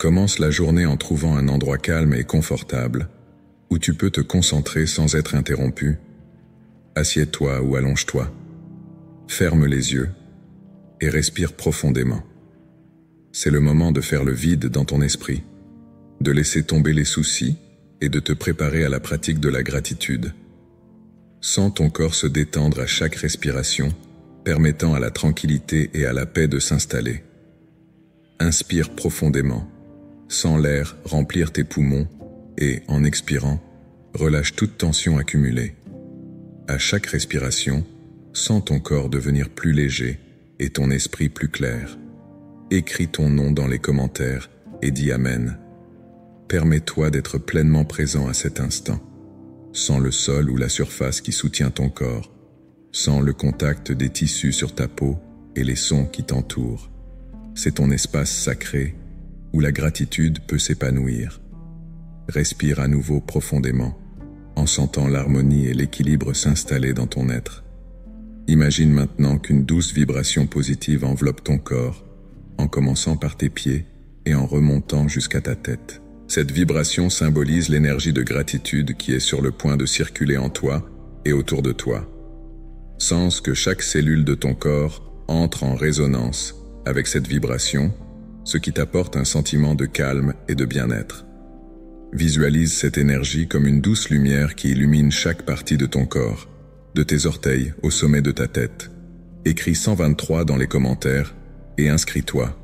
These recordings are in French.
Commence la journée en trouvant un endroit calme et confortable, où tu peux te concentrer sans être interrompu. Assieds-toi ou allonge-toi. Ferme les yeux et respire profondément. C'est le moment de faire le vide dans ton esprit, de laisser tomber les soucis et de te préparer à la pratique de la gratitude. Sens ton corps se détendre à chaque respiration, permettant à la tranquillité et à la paix de s'installer. Inspire profondément, sens l'air remplir tes poumons et, en expirant, relâche toute tension accumulée. À chaque respiration, sens ton corps devenir plus léger et ton esprit plus clair. Écris ton nom dans les commentaires et dis Amen. Permets-toi d'être pleinement présent à cet instant. Sens le sol ou la surface qui soutient ton corps. Sens le contact des tissus sur ta peau et les sons qui t'entourent. C'est ton espace sacré où la gratitude peut s'épanouir. Respire à nouveau profondément, en sentant l'harmonie et l'équilibre s'installer dans ton être. Imagine maintenant qu'une douce vibration positive enveloppe ton corps, en commençant par tes pieds et en remontant jusqu'à ta tête. Cette vibration symbolise l'énergie de gratitude qui est sur le point de circuler en toi et autour de toi. Sens que chaque cellule de ton corps entre en résonance avec cette vibration, ce qui t'apporte un sentiment de calme et de bien-être. Visualise cette énergie comme une douce lumière qui illumine chaque partie de ton corps, de tes orteils au sommet de ta tête. Écris 123 dans les commentaires et inscris-toi.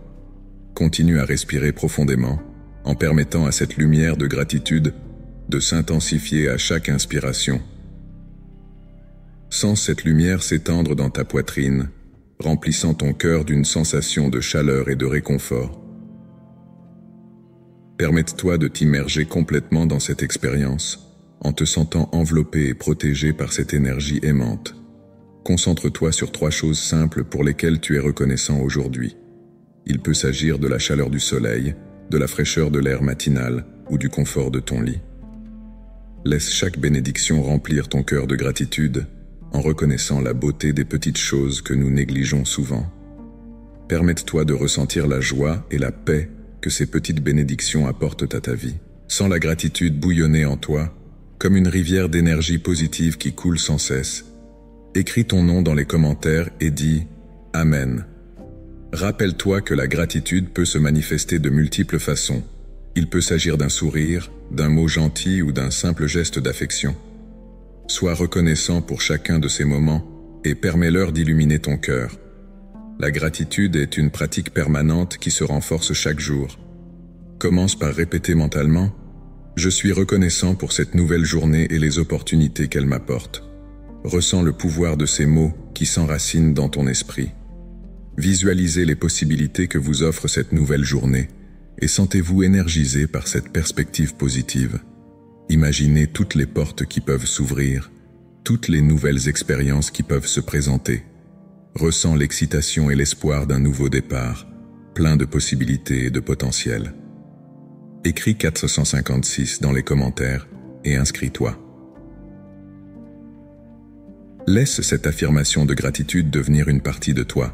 Continue à respirer profondément en permettant à cette lumière de gratitude de s'intensifier à chaque inspiration. Sens cette lumière s'étendre dans ta poitrine, remplissant ton cœur d'une sensation de chaleur et de réconfort. Permette-toi de t'immerger complètement dans cette expérience, en te sentant enveloppé et protégé par cette énergie aimante. Concentre-toi sur 3 choses simples pour lesquelles tu es reconnaissant aujourd'hui. Il peut s'agir de la chaleur du soleil, de la fraîcheur de l'air matinal ou du confort de ton lit. Laisse chaque bénédiction remplir ton cœur de gratitude, en reconnaissant la beauté des petites choses que nous négligeons souvent. Permette-toi de ressentir la joie et la paix que ces petites bénédictions apportent à ta vie. Sens la gratitude bouillonner en toi, comme une rivière d'énergie positive qui coule sans cesse. Écris ton nom dans les commentaires et dis « Amen ». Rappelle-toi que la gratitude peut se manifester de multiples façons. Il peut s'agir d'un sourire, d'un mot gentil ou d'un simple geste d'affection. Sois reconnaissant pour chacun de ces moments et permets-leur d'illuminer ton cœur. La gratitude est une pratique permanente qui se renforce chaque jour. Commence par répéter mentalement « Je suis reconnaissant pour cette nouvelle journée et les opportunités qu'elle m'apporte ». Ressens le pouvoir de ces mots qui s'enracinent dans ton esprit. Visualisez les possibilités que vous offre cette nouvelle journée et sentez-vous énergisé par cette perspective positive. Imaginez toutes les portes qui peuvent s'ouvrir, toutes les nouvelles expériences qui peuvent se présenter. Ressens l'excitation et l'espoir d'un nouveau départ, plein de possibilités et de potentiel. Écris 456 dans les commentaires et inscris-toi. Laisse cette affirmation de gratitude devenir une partie de toi.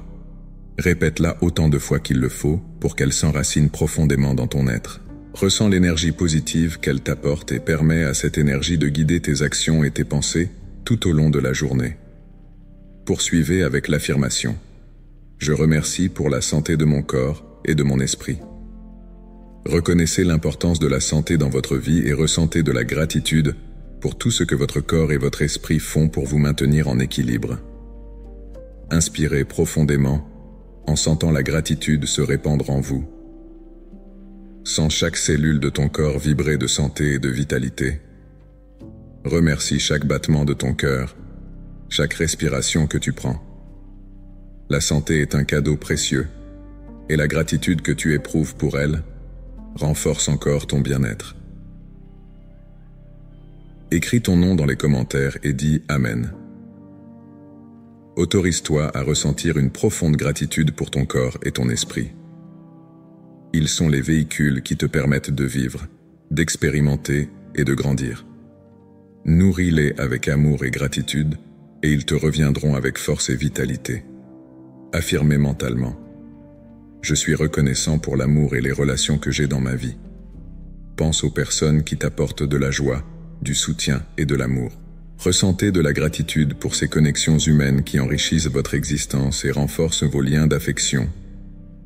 Répète-la autant de fois qu'il le faut pour qu'elle s'enracine profondément dans ton être. Ressens l'énergie positive qu'elle t'apporte et permet à cette énergie de guider tes actions et tes pensées tout au long de la journée. Poursuivez avec l'affirmation. Je remercie pour la santé de mon corps et de mon esprit. Reconnaissez l'importance de la santé dans votre vie et ressentez de la gratitude pour tout ce que votre corps et votre esprit font pour vous maintenir en équilibre. Inspirez profondément en sentant la gratitude se répandre en vous. Sens chaque cellule de ton corps vibrer de santé et de vitalité. Remercie chaque battement de ton cœur, chaque respiration que tu prends. La santé est un cadeau précieux, et la gratitude que tu éprouves pour elle renforce encore ton bien-être. Écris ton nom dans les commentaires et dis Amen. Autorise-toi à ressentir une profonde gratitude pour ton corps et ton esprit. Ils sont les véhicules qui te permettent de vivre, d'expérimenter et de grandir. Nourris-les avec amour et gratitude, et ils te reviendront avec force et vitalité. Affirmez mentalement. Je suis reconnaissant pour l'amour et les relations que j'ai dans ma vie. Pense aux personnes qui t'apportent de la joie, du soutien et de l'amour. Ressentez de la gratitude pour ces connexions humaines qui enrichissent votre existence et renforcent vos liens d'affection.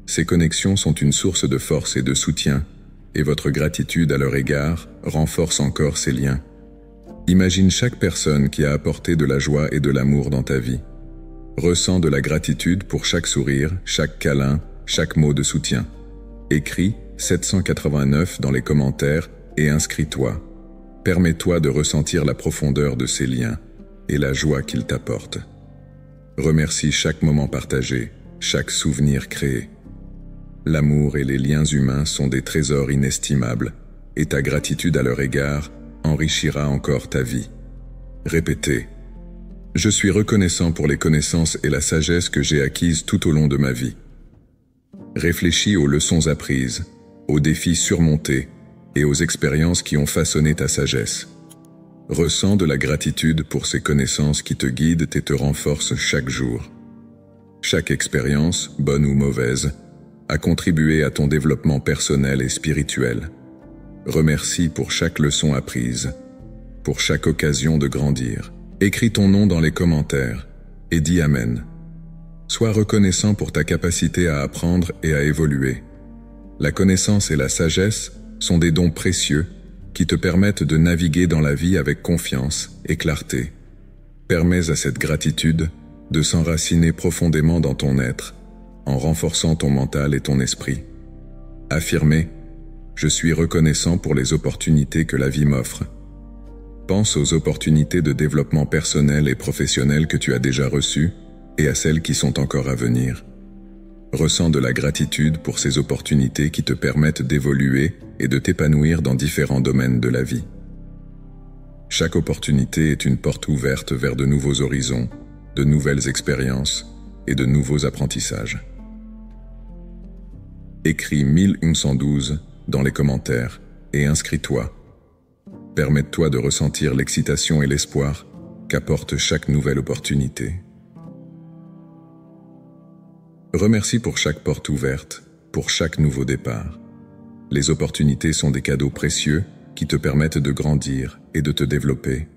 Ces connexions sont une source de force et de soutien, et votre gratitude à leur égard renforce encore ces liens. Imagine chaque personne qui a apporté de la joie et de l'amour dans ta vie. Ressens de la gratitude pour chaque sourire, chaque câlin, chaque mot de soutien. Écris 789 dans les commentaires et inscris-toi. Permets-toi de ressentir la profondeur de ces liens et la joie qu'ils t'apportent. Remercie chaque moment partagé, chaque souvenir créé. L'amour et les liens humains sont des trésors inestimables, et ta gratitude à leur égard enrichira encore ta vie. Répétez. Je suis reconnaissant pour les connaissances et la sagesse que j'ai acquises tout au long de ma vie. Réfléchis aux leçons apprises, aux défis surmontés et aux expériences qui ont façonné ta sagesse. Ressens de la gratitude pour ces connaissances qui te guident et te renforcent chaque jour. Chaque expérience, bonne ou mauvaise, a contribué à ton développement personnel et spirituel. Remercie pour chaque leçon apprise, pour chaque occasion de grandir. Écris ton nom dans les commentaires et dis Amen. Sois reconnaissant pour ta capacité à apprendre et à évoluer. La connaissance et la sagesse sont des dons précieux qui te permettent de naviguer dans la vie avec confiance et clarté. Permets à cette gratitude de s'enraciner profondément dans ton être, en renforçant ton mental et ton esprit. Affirmez « Je suis reconnaissant pour les opportunités que la vie m'offre ». Pense aux opportunités de développement personnel et professionnel que tu as déjà reçues et à celles qui sont encore à venir. Ressens de la gratitude pour ces opportunités qui te permettent d'évoluer et de t'épanouir dans différents domaines de la vie. Chaque opportunité est une porte ouverte vers de nouveaux horizons, de nouvelles expériences et de nouveaux apprentissages. Écris 1112 dans les commentaires et inscris-toi. Permets-toi de ressentir l'excitation et l'espoir qu'apporte chaque nouvelle opportunité. Remercie pour chaque porte ouverte, pour chaque nouveau départ. Les opportunités sont des cadeaux précieux qui te permettent de grandir et de te développer.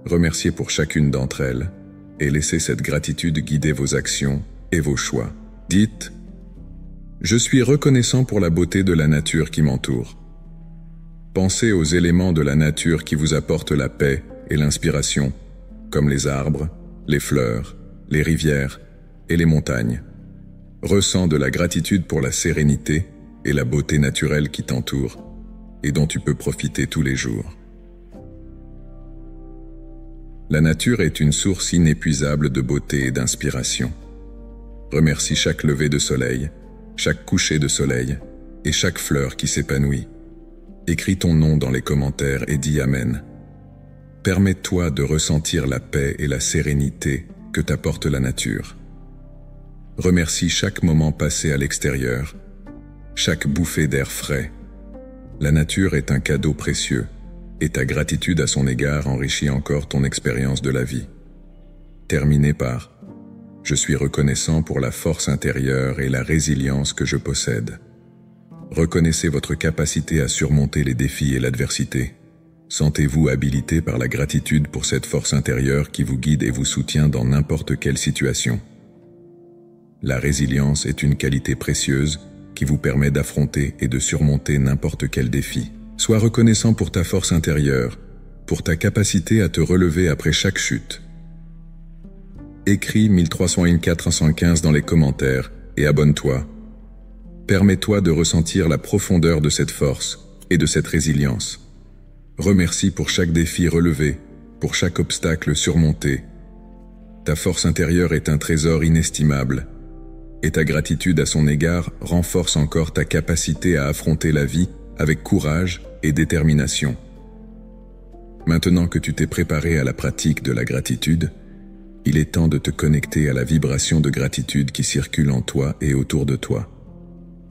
Remerciez pour chacune d'entre elles et laissez cette gratitude guider vos actions et vos choix. Dites « Je suis reconnaissant pour la beauté de la nature qui m'entoure ». Pensez aux éléments de la nature qui vous apportent la paix et l'inspiration, comme les arbres, les fleurs, les rivières et les montagnes. Ressens de la gratitude pour la sérénité et la beauté naturelle qui t'entoure et dont tu peux profiter tous les jours. La nature est une source inépuisable de beauté et d'inspiration. Remercie chaque lever de soleil, chaque coucher de soleil et chaque fleur qui s'épanouit. Écris ton nom dans les commentaires et dis Amen. Permets-toi de ressentir la paix et la sérénité que t'apporte la nature. Remercie chaque moment passé à l'extérieur, chaque bouffée d'air frais. La nature est un cadeau précieux et ta gratitude à son égard enrichit encore ton expérience de la vie. Terminez par « Je suis reconnaissant pour la force intérieure et la résilience que je possède ». Reconnaissez votre capacité à surmonter les défis et l'adversité. Sentez-vous habilité par la gratitude pour cette force intérieure qui vous guide et vous soutient dans n'importe quelle situation. La résilience est une qualité précieuse qui vous permet d'affronter et de surmonter n'importe quel défi. Sois reconnaissant pour ta force intérieure, pour ta capacité à te relever après chaque chute. Écris 1301-415 dans les commentaires et abonne-toi. Permets-toi de ressentir la profondeur de cette force et de cette résilience. Remercie pour chaque défi relevé, pour chaque obstacle surmonté. Ta force intérieure est un trésor inestimable, et ta gratitude à son égard renforce encore ta capacité à affronter la vie avec courage et détermination. Maintenant que tu t'es préparé à la pratique de la gratitude, il est temps de te connecter à la vibration de gratitude qui circule en toi et autour de toi.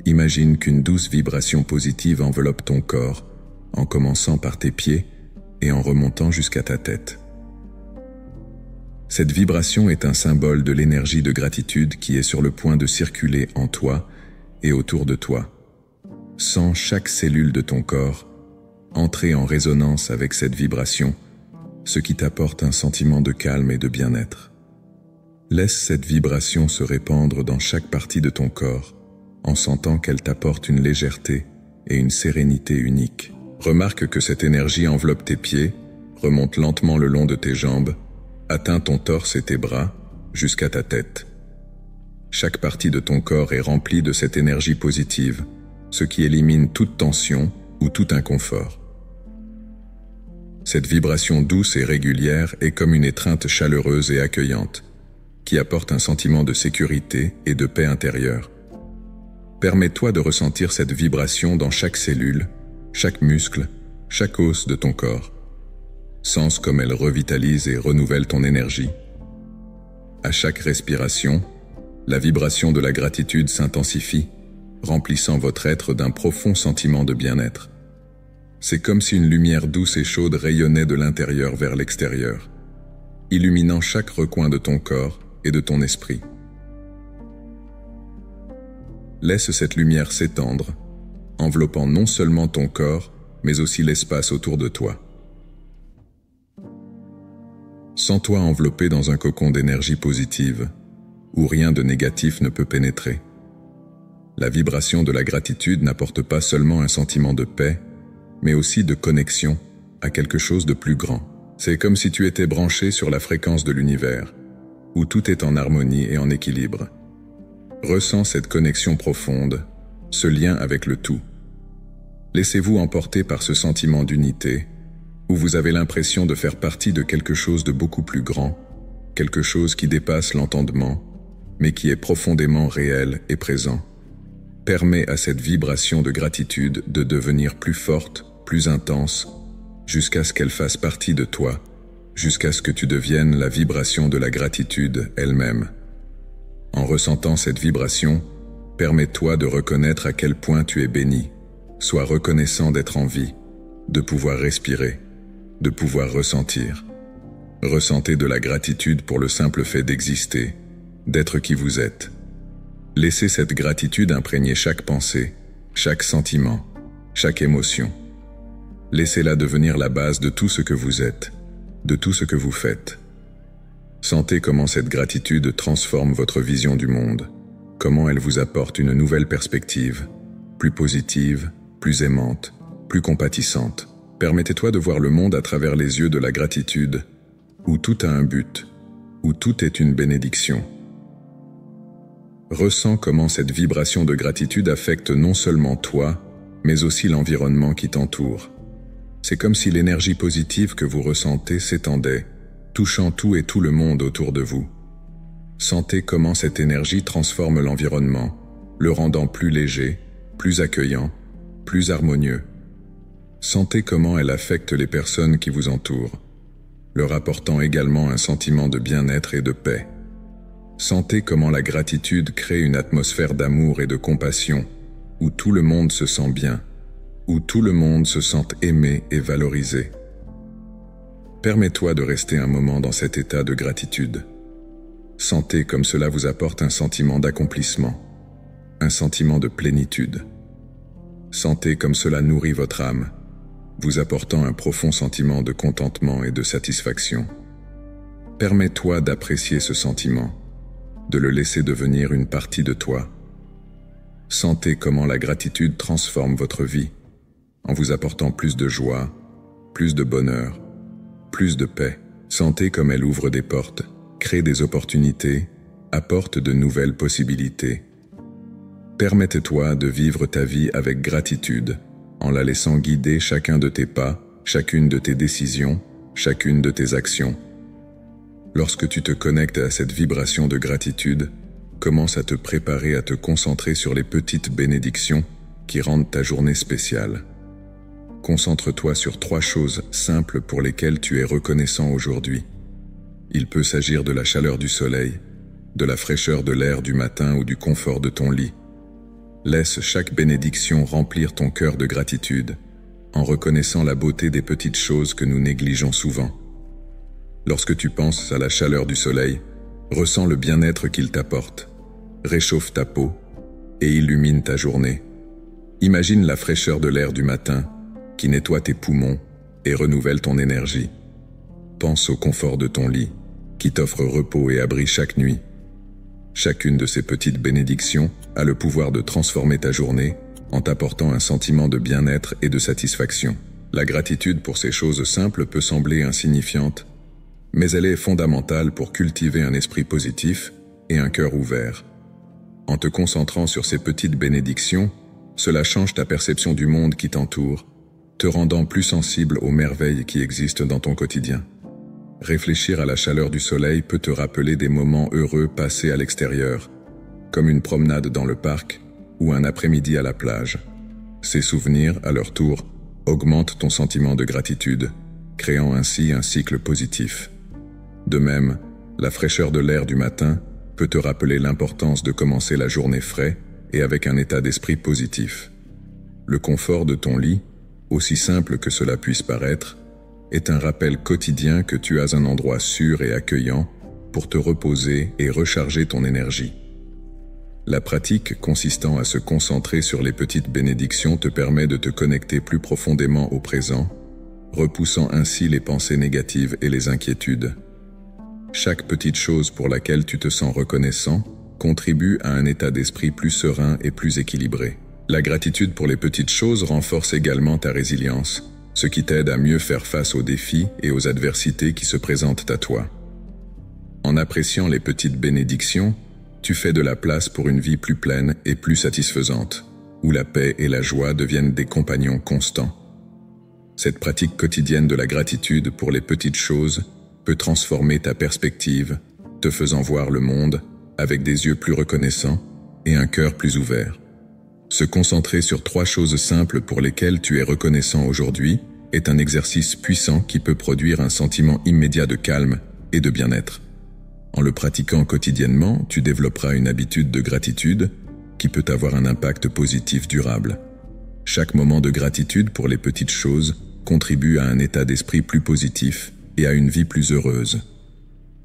Imagine qu'une douce vibration positive enveloppe ton corps, en commençant par tes pieds et en remontant jusqu'à ta tête. Cette vibration est un symbole de l'énergie de gratitude qui est sur le point de circuler en toi et autour de toi. Sens chaque cellule de ton corps entrer en résonance avec cette vibration, ce qui t'apporte un sentiment de calme et de bien-être. Laisse cette vibration se répandre dans chaque partie de ton corps, en sentant qu'elle t'apporte une légèreté et une sérénité unique. Remarque que cette énergie enveloppe tes pieds, remonte lentement le long de tes jambes, atteint ton torse et tes bras, jusqu'à ta tête. Chaque partie de ton corps est remplie de cette énergie positive, ce qui élimine toute tension ou tout inconfort. Cette vibration douce et régulière est comme une étreinte chaleureuse et accueillante, qui apporte un sentiment de sécurité et de paix intérieure. Permets-toi de ressentir cette vibration dans chaque cellule, chaque muscle, chaque os de ton corps. Sens comme elle revitalise et renouvelle ton énergie. À chaque respiration, la vibration de la gratitude s'intensifie, remplissant votre être d'un profond sentiment de bien-être. C'est comme si une lumière douce et chaude rayonnait de l'intérieur vers l'extérieur, illuminant chaque recoin de ton corps et de ton esprit. Laisse cette lumière s'étendre, enveloppant non seulement ton corps, mais aussi l'espace autour de toi. Sens-toi enveloppé dans un cocon d'énergie positive, où rien de négatif ne peut pénétrer. La vibration de la gratitude n'apporte pas seulement un sentiment de paix, mais aussi de connexion à quelque chose de plus grand. C'est comme si tu étais branché sur la fréquence de l'univers, où tout est en harmonie et en équilibre. Ressens cette connexion profonde, ce lien avec le tout. Laissez-vous emporter par ce sentiment d'unité, où vous avez l'impression de faire partie de quelque chose de beaucoup plus grand, quelque chose qui dépasse l'entendement, mais qui est profondément réel et présent. Permets à cette vibration de gratitude de devenir plus forte, plus intense, jusqu'à ce qu'elle fasse partie de toi, jusqu'à ce que tu deviennes la vibration de la gratitude elle-même. En ressentant cette vibration, permets-toi de reconnaître à quel point tu es béni. Sois reconnaissant d'être en vie, de pouvoir respirer, de pouvoir ressentir. Ressentez de la gratitude pour le simple fait d'exister, d'être qui vous êtes. Laissez cette gratitude imprégner chaque pensée, chaque sentiment, chaque émotion. Laissez-la devenir la base de tout ce que vous êtes, de tout ce que vous faites. Sentez comment cette gratitude transforme votre vision du monde, comment elle vous apporte une nouvelle perspective, plus positive, plus aimante, plus compatissante. Permettez-toi de voir le monde à travers les yeux de la gratitude, où tout a un but, où tout est une bénédiction. Ressens comment cette vibration de gratitude affecte non seulement toi, mais aussi l'environnement qui t'entoure. C'est comme si l'énergie positive que vous ressentez s'étendait, touchant tout et tout le monde autour de vous. Sentez comment cette énergie transforme l'environnement, le rendant plus léger, plus accueillant, plus harmonieux. Sentez comment elle affecte les personnes qui vous entourent, leur apportant également un sentiment de bien-être et de paix. Sentez comment la gratitude crée une atmosphère d'amour et de compassion, où tout le monde se sent bien, où tout le monde se sent aimé et valorisé. Permets-toi de rester un moment dans cet état de gratitude. Sentez comme cela vous apporte un sentiment d'accomplissement, un sentiment de plénitude. Sentez comme cela nourrit votre âme, vous apportant un profond sentiment de contentement et de satisfaction. Permets-toi d'apprécier ce sentiment, de le laisser devenir une partie de toi. Sentez comment la gratitude transforme votre vie, en vous apportant plus de joie, plus de bonheur, plus de paix. Sentez comme elle ouvre des portes, crée des opportunités, apporte de nouvelles possibilités. Permette-toi de vivre ta vie avec gratitude, en la laissant guider chacun de tes pas, chacune de tes décisions, chacune de tes actions. Lorsque tu te connectes à cette vibration de gratitude, commence à te préparer à te concentrer sur les petites bénédictions qui rendent ta journée spéciale. Concentre-toi sur 3 choses simples pour lesquelles tu es reconnaissant aujourd'hui. Il peut s'agir de la chaleur du soleil, de la fraîcheur de l'air du matin ou du confort de ton lit. Laisse chaque bénédiction remplir ton cœur de gratitude, en reconnaissant la beauté des petites choses que nous négligeons souvent. Lorsque tu penses à la chaleur du soleil, ressens le bien-être qu'il t'apporte, réchauffe ta peau, et illumine ta journée. Imagine la fraîcheur de l'air du matin qui nettoie tes poumons et renouvelle ton énergie. Pense au confort de ton lit qui t'offre repos et abri chaque nuit. Chacune de ces petites bénédictions a le pouvoir de transformer ta journée en t'apportant un sentiment de bien-être et de satisfaction. La gratitude pour ces choses simples peut sembler insignifiante, mais elle est fondamentale pour cultiver un esprit positif et un cœur ouvert. En te concentrant sur ces petites bénédictions, cela change ta perception du monde qui t'entoure, te rendant plus sensible aux merveilles qui existent dans ton quotidien. Réfléchir à la chaleur du soleil peut te rappeler des moments heureux passés à l'extérieur, comme une promenade dans le parc ou un après-midi à la plage. Ces souvenirs, à leur tour, augmentent ton sentiment de gratitude, créant ainsi un cycle positif. De même, la fraîcheur de l'air du matin peut te rappeler l'importance de commencer la journée frais et avec un état d'esprit positif. Le confort de ton lit, aussi simple que cela puisse paraître, est un rappel quotidien que tu as un endroit sûr et accueillant pour te reposer et recharger ton énergie. La pratique consistant à se concentrer sur les petites bénédictions te permet de te connecter plus profondément au présent, repoussant ainsi les pensées négatives et les inquiétudes. Chaque petite chose pour laquelle tu te sens reconnaissant contribue à un état d'esprit plus serein et plus équilibré. La gratitude pour les petites choses renforce également ta résilience, ce qui t'aide à mieux faire face aux défis et aux adversités qui se présentent à toi. En appréciant les petites bénédictions, tu fais de la place pour une vie plus pleine et plus satisfaisante, où la paix et la joie deviennent des compagnons constants. Cette pratique quotidienne de la gratitude pour les petites choses peut transformer ta perspective, te faisant voir le monde avec des yeux plus reconnaissants et un cœur plus ouvert. Se concentrer sur 3 choses simples pour lesquelles tu es reconnaissant aujourd'hui est un exercice puissant qui peut produire un sentiment immédiat de calme et de bien-être. En le pratiquant quotidiennement, tu développeras une habitude de gratitude qui peut avoir un impact positif durable. Chaque moment de gratitude pour les petites choses contribue à un état d'esprit plus positif et à une vie plus heureuse.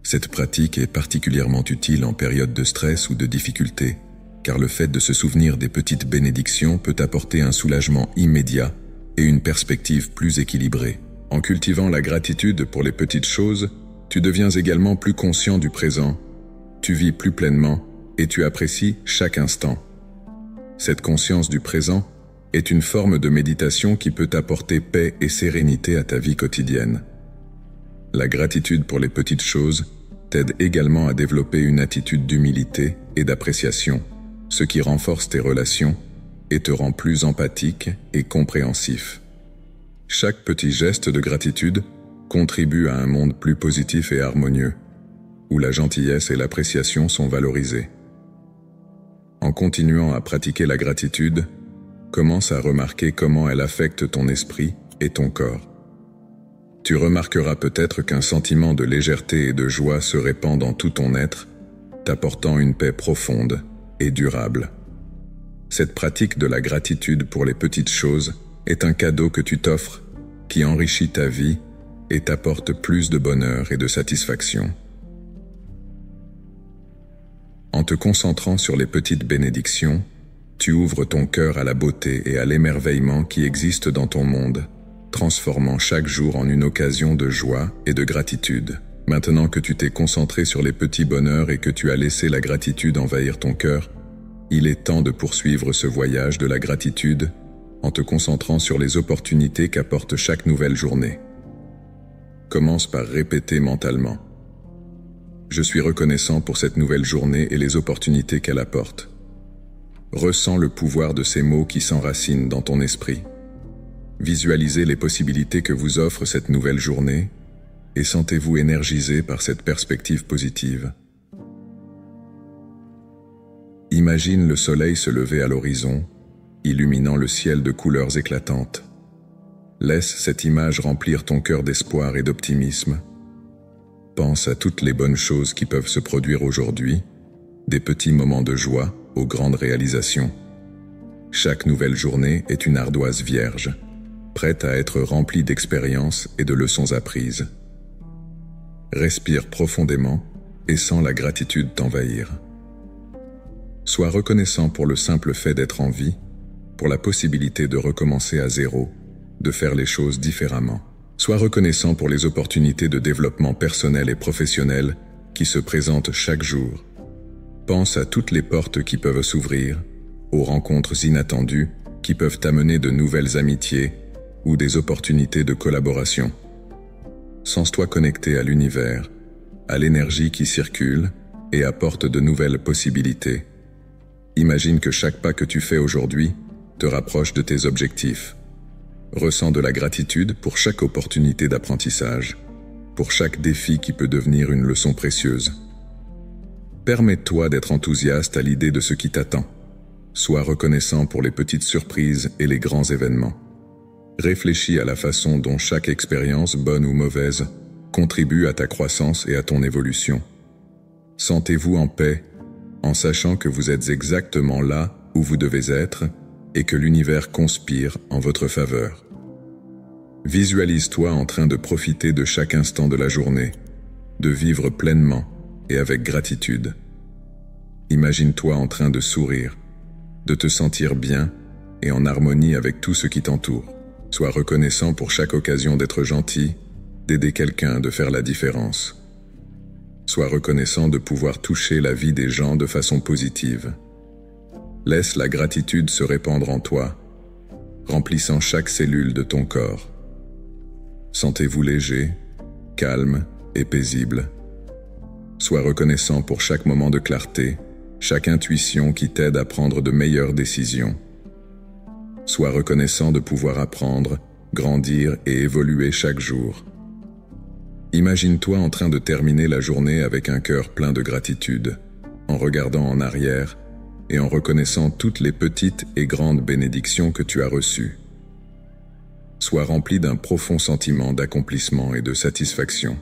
Cette pratique est particulièrement utile en période de stress ou de difficulté, car le fait de se souvenir des petites bénédictions peut apporter un soulagement immédiat et une perspective plus équilibrée. En cultivant la gratitude pour les petites choses, tu deviens également plus conscient du présent, tu vis plus pleinement et tu apprécies chaque instant. Cette conscience du présent est une forme de méditation qui peut apporter paix et sérénité à ta vie quotidienne. La gratitude pour les petites choses t'aide également à développer une attitude d'humilité et d'appréciation, ce qui renforce tes relations et te rend plus empathique et compréhensif. Chaque petit geste de gratitude contribue à un monde plus positif et harmonieux, où la gentillesse et l'appréciation sont valorisées. En continuant à pratiquer la gratitude, commence à remarquer comment elle affecte ton esprit et ton corps. Tu remarqueras peut-être qu'un sentiment de légèreté et de joie se répand dans tout ton être, t'apportant une paix profonde et durable. Cette pratique de la gratitude pour les petites choses est un cadeau que tu t'offres, qui enrichit ta vie et t'apporte plus de bonheur et de satisfaction. En te concentrant sur les petites bénédictions, tu ouvres ton cœur à la beauté et à l'émerveillement qui existent dans ton monde, transformant chaque jour en une occasion de joie et de gratitude. Maintenant que tu t'es concentré sur les petits bonheurs et que tu as laissé la gratitude envahir ton cœur, il est temps de poursuivre ce voyage de la gratitude en te concentrant sur les opportunités qu'apporte chaque nouvelle journée. Commence par répéter mentalement. Je suis reconnaissant pour cette nouvelle journée et les opportunités qu'elle apporte. Ressens le pouvoir de ces mots qui s'enracinent dans ton esprit. Visualisez les possibilités que vous offre cette nouvelle journée et sentez-vous énergisé par cette perspective positive. Imagine le soleil se lever à l'horizon, illuminant le ciel de couleurs éclatantes. Laisse cette image remplir ton cœur d'espoir et d'optimisme. Pense à toutes les bonnes choses qui peuvent se produire aujourd'hui, des petits moments de joie aux grandes réalisations. Chaque nouvelle journée est une ardoise vierge, prête à être remplie d'expériences et de leçons apprises. Respire profondément et sens la gratitude t'envahir. Sois reconnaissant pour le simple fait d'être en vie, pour la possibilité de recommencer à zéro, de faire les choses différemment. Sois reconnaissant pour les opportunités de développement personnel et professionnel qui se présentent chaque jour. Pense à toutes les portes qui peuvent s'ouvrir, aux rencontres inattendues qui peuvent t'amener de nouvelles amitiés ou des opportunités de collaboration. Sens-toi connecté à l'univers, à l'énergie qui circule et apporte de nouvelles possibilités. Imagine que chaque pas que tu fais aujourd'hui te rapproche de tes objectifs. Ressens de la gratitude pour chaque opportunité d'apprentissage, pour chaque défi qui peut devenir une leçon précieuse. Permets-toi d'être enthousiaste à l'idée de ce qui t'attend. Sois reconnaissant pour les petites surprises et les grands événements. Réfléchis à la façon dont chaque expérience, bonne ou mauvaise, contribue à ta croissance et à ton évolution. Sentez-vous en paix, en sachant que vous êtes exactement là où vous devez être et que l'univers conspire en votre faveur. Visualise-toi en train de profiter de chaque instant de la journée, de vivre pleinement et avec gratitude. Imagine-toi en train de sourire, de te sentir bien et en harmonie avec tout ce qui t'entoure. Sois reconnaissant pour chaque occasion d'être gentil, d'aider quelqu'un, de faire la différence. Sois reconnaissant de pouvoir toucher la vie des gens de façon positive. Laisse la gratitude se répandre en toi, remplissant chaque cellule de ton corps. Sentez-vous léger, calme et paisible. Sois reconnaissant pour chaque moment de clarté, chaque intuition qui t'aide à prendre de meilleures décisions. Sois reconnaissant de pouvoir apprendre, grandir et évoluer chaque jour. Imagine-toi en train de terminer la journée avec un cœur plein de gratitude, en regardant en arrière et en reconnaissant toutes les petites et grandes bénédictions que tu as reçues. Sois rempli d'un profond sentiment d'accomplissement et de satisfaction.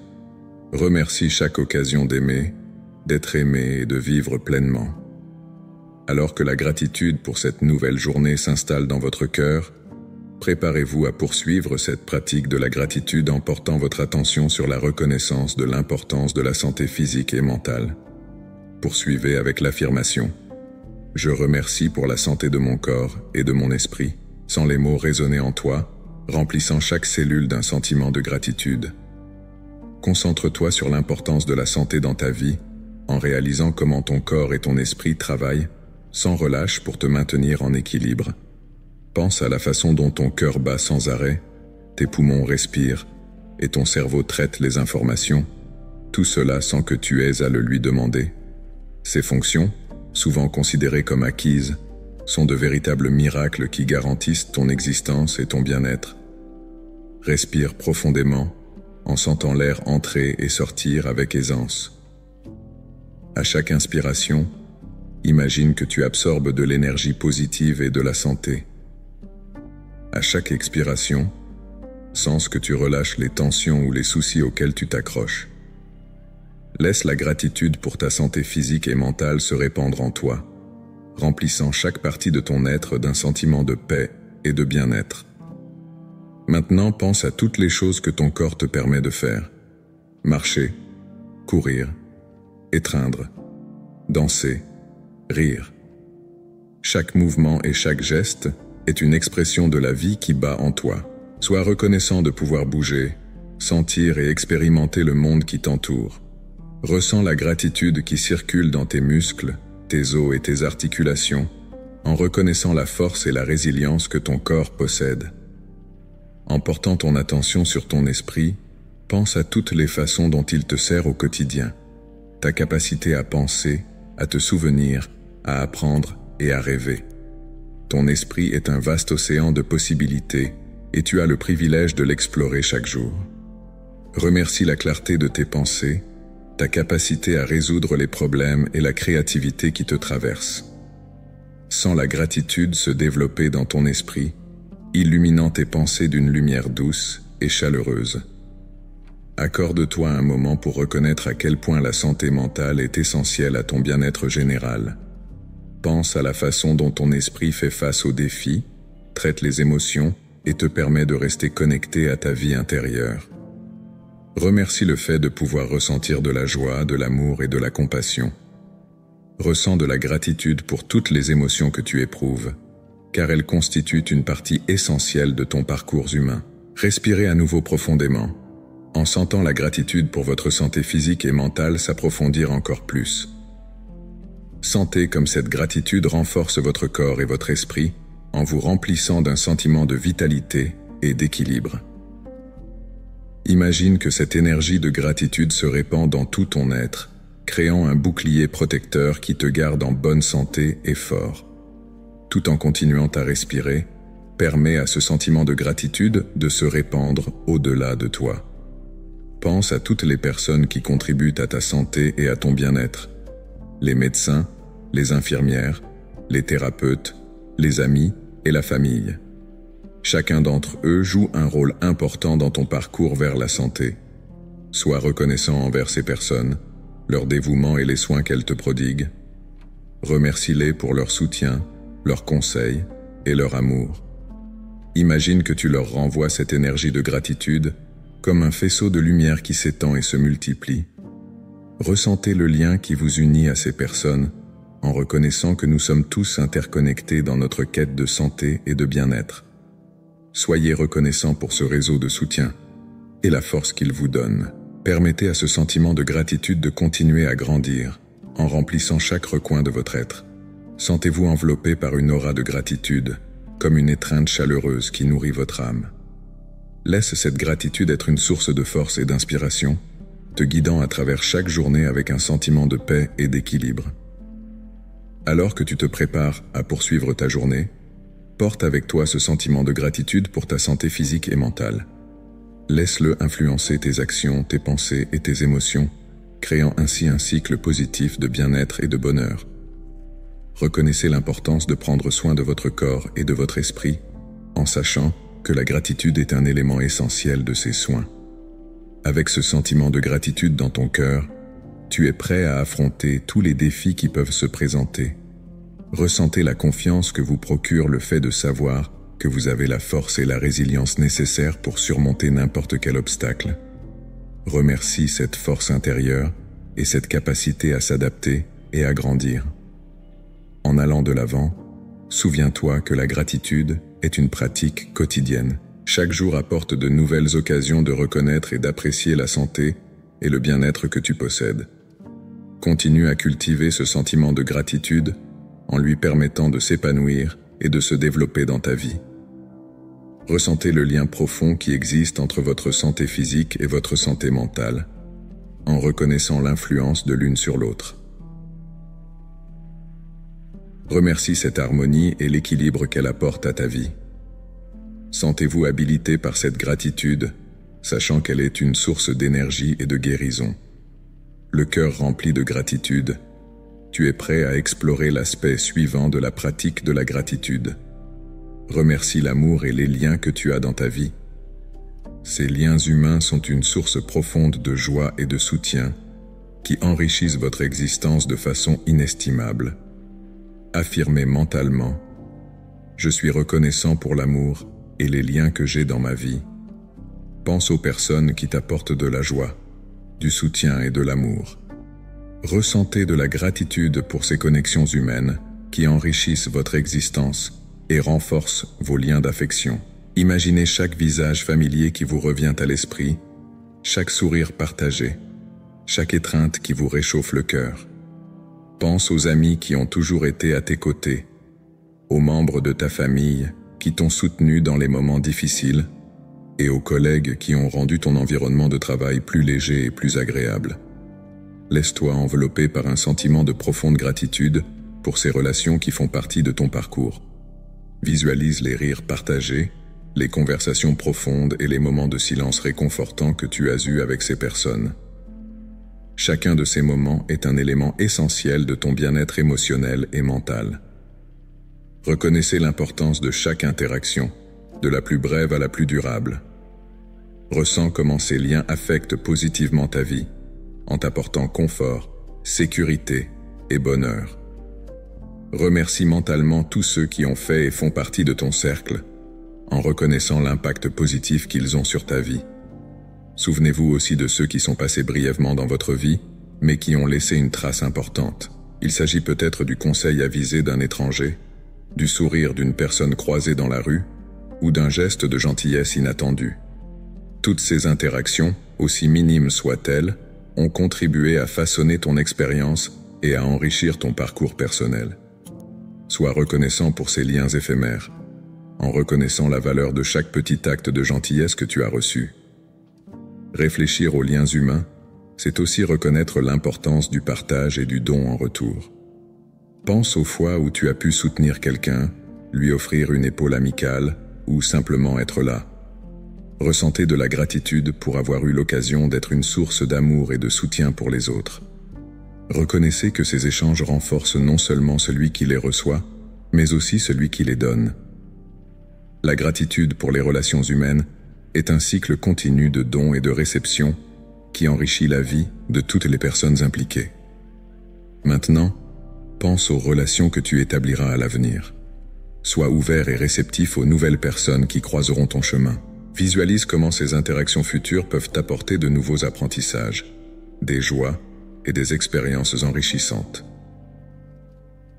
Remercie chaque occasion d'aimer, d'être aimé et de vivre pleinement. Alors que la gratitude pour cette nouvelle journée s'installe dans votre cœur, préparez-vous à poursuivre cette pratique de la gratitude en portant votre attention sur la reconnaissance de l'importance de la santé physique et mentale. Poursuivez avec l'affirmation « Je remercie pour la santé de mon corps et de mon esprit », sans les mots résonner en toi, remplissant chaque cellule d'un sentiment de gratitude. Concentre-toi sur l'importance de la santé dans ta vie, en réalisant comment ton corps et ton esprit travaillent sans relâche pour te maintenir en équilibre. Pense à la façon dont ton cœur bat sans arrêt, tes poumons respirent et ton cerveau traite les informations, tout cela sans que tu aies à le lui demander. Ces fonctions, souvent considérées comme acquises, sont de véritables miracles qui garantissent ton existence et ton bien-être. Respire profondément, en sentant l'air entrer et sortir avec aisance. À chaque inspiration, imagine que tu absorbes de l'énergie positive et de la santé. À chaque expiration, sens que tu relâches les tensions ou les soucis auxquels tu t'accroches. Laisse la gratitude pour ta santé physique et mentale se répandre en toi, remplissant chaque partie de ton être d'un sentiment de paix et de bien-être. Maintenant, pense à toutes les choses que ton corps te permet de faire. Marcher, courir, étreindre, danser, rire. Chaque mouvement et chaque geste est une expression de la vie qui bat en toi. Sois reconnaissant de pouvoir bouger, sentir et expérimenter le monde qui t'entoure. Ressens la gratitude qui circule dans tes muscles, tes os et tes articulations, en reconnaissant la force et la résilience que ton corps possède. En portant ton attention sur ton esprit, pense à toutes les façons dont il te sert au quotidien. Ta capacité à penser, à te souvenir, à apprendre et à rêver. Ton esprit est un vaste océan de possibilités et tu as le privilège de l'explorer chaque jour. Remercie la clarté de tes pensées, ta capacité à résoudre les problèmes et la créativité qui te traversent. Sens la gratitude se développer dans ton esprit, illuminant tes pensées d'une lumière douce et chaleureuse. Accorde-toi un moment pour reconnaître à quel point la santé mentale est essentielle à ton bien-être général. Pense à la façon dont ton esprit fait face aux défis, traite les émotions et te permet de rester connecté à ta vie intérieure. Remercie le fait de pouvoir ressentir de la joie, de l'amour et de la compassion. Ressens de la gratitude pour toutes les émotions que tu éprouves, car elles constituent une partie essentielle de ton parcours humain. Respirez à nouveau profondément, en sentant la gratitude pour votre santé physique et mentale s'approfondir encore plus. Sentez comme cette gratitude renforce votre corps et votre esprit en vous remplissant d'un sentiment de vitalité et d'équilibre. Imagine que cette énergie de gratitude se répand dans tout ton être, créant un bouclier protecteur qui te garde en bonne santé et fort. Tout en continuant à respirer, permet à ce sentiment de gratitude de se répandre au-delà de toi. Pense à toutes les personnes qui contribuent à ta santé et à ton bien-être. Les médecins, les infirmières, les thérapeutes, les amis et la famille. Chacun d'entre eux joue un rôle important dans ton parcours vers la santé. Sois reconnaissant envers ces personnes, leur dévouement et les soins qu'elles te prodiguent. Remercie-les pour leur soutien, leurs conseils et leur amour. Imagine que tu leur renvoies cette énergie de gratitude comme un faisceau de lumière qui s'étend et se multiplie. Ressentez le lien qui vous unit à ces personnes en reconnaissant que nous sommes tous interconnectés dans notre quête de santé et de bien-être. Soyez reconnaissants pour ce réseau de soutien et la force qu'il vous donne. Permettez à ce sentiment de gratitude de continuer à grandir en remplissant chaque recoin de votre être. Sentez-vous enveloppé par une aura de gratitude, comme une étreinte chaleureuse qui nourrit votre âme. Laisse cette gratitude être une source de force et d'inspiration, te guidant à travers chaque journée avec un sentiment de paix et d'équilibre. Alors que tu te prépares à poursuivre ta journée, porte avec toi ce sentiment de gratitude pour ta santé physique et mentale. Laisse-le influencer tes actions, tes pensées et tes émotions, créant ainsi un cycle positif de bien-être et de bonheur. Reconnaissez l'importance de prendre soin de votre corps et de votre esprit, en sachant que la gratitude est un élément essentiel de ces soins. Avec ce sentiment de gratitude dans ton cœur, tu es prêt à affronter tous les défis qui peuvent se présenter. Ressentez la confiance que vous procure le fait de savoir que vous avez la force et la résilience nécessaires pour surmonter n'importe quel obstacle. Remercie cette force intérieure et cette capacité à s'adapter et à grandir. En allant de l'avant, souviens-toi que la gratitude est une pratique quotidienne. Chaque jour apporte de nouvelles occasions de reconnaître et d'apprécier la santé et le bien-être que tu possèdes. Continue à cultiver ce sentiment de gratitude en lui permettant de s'épanouir et de se développer dans ta vie. Ressentez le lien profond qui existe entre votre santé physique et votre santé mentale, en reconnaissant l'influence de l'une sur l'autre. Remercie cette harmonie et l'équilibre qu'elle apporte à ta vie. Sentez-vous habilité par cette gratitude, sachant qu'elle est une source d'énergie et de guérison. Le cœur rempli de gratitude, tu es prêt à explorer l'aspect suivant de la pratique de la gratitude. Remercie l'amour et les liens que tu as dans ta vie. Ces liens humains sont une source profonde de joie et de soutien qui enrichissent votre existence de façon inestimable. Affirmez mentalement « Je suis reconnaissant pour l'amour et les liens que j'ai dans ma vie ». Pense aux personnes qui t'apportent de la joie, du soutien et de l'amour. Ressentez de la gratitude pour ces connexions humaines qui enrichissent votre existence et renforcent vos liens d'affection. Imaginez chaque visage familier qui vous revient à l'esprit, chaque sourire partagé, chaque étreinte qui vous réchauffe le cœur. Pense aux amis qui ont toujours été à tes côtés, aux membres de ta famille qui t'ont soutenu dans les moments difficiles et aux collègues qui ont rendu ton environnement de travail plus léger et plus agréable. Laisse-toi envelopper par un sentiment de profonde gratitude pour ces relations qui font partie de ton parcours. Visualise les rires partagés, les conversations profondes et les moments de silence réconfortants que tu as eus avec ces personnes. Chacun de ces moments est un élément essentiel de ton bien-être émotionnel et mental. Reconnaissez l'importance de chaque interaction, de la plus brève à la plus durable. Ressens comment ces liens affectent positivement ta vie, en t'apportant confort, sécurité et bonheur. Remercie mentalement tous ceux qui ont fait et font partie de ton cercle, en reconnaissant l'impact positif qu'ils ont sur ta vie. Souvenez-vous aussi de ceux qui sont passés brièvement dans votre vie, mais qui ont laissé une trace importante. Il s'agit peut-être du conseil avisé d'un étranger, du sourire d'une personne croisée dans la rue, ou d'un geste de gentillesse inattendu. Toutes ces interactions, aussi minimes soient-elles, ont contribué à façonner ton expérience et à enrichir ton parcours personnel. Sois reconnaissant pour ces liens éphémères, en reconnaissant la valeur de chaque petit acte de gentillesse que tu as reçu. Réfléchir aux liens humains, c'est aussi reconnaître l'importance du partage et du don en retour. Pense aux fois où tu as pu soutenir quelqu'un, lui offrir une épaule amicale ou simplement être là. Ressentez de la gratitude pour avoir eu l'occasion d'être une source d'amour et de soutien pour les autres. Reconnaissez que ces échanges renforcent non seulement celui qui les reçoit, mais aussi celui qui les donne. La gratitude pour les relations humaines est un cycle continu de dons et de réceptions qui enrichit la vie de toutes les personnes impliquées. Maintenant, pense aux relations que tu établiras à l'avenir. Sois ouvert et réceptif aux nouvelles personnes qui croiseront ton chemin. Visualise comment ces interactions futures peuvent t'apporter de nouveaux apprentissages, des joies et des expériences enrichissantes.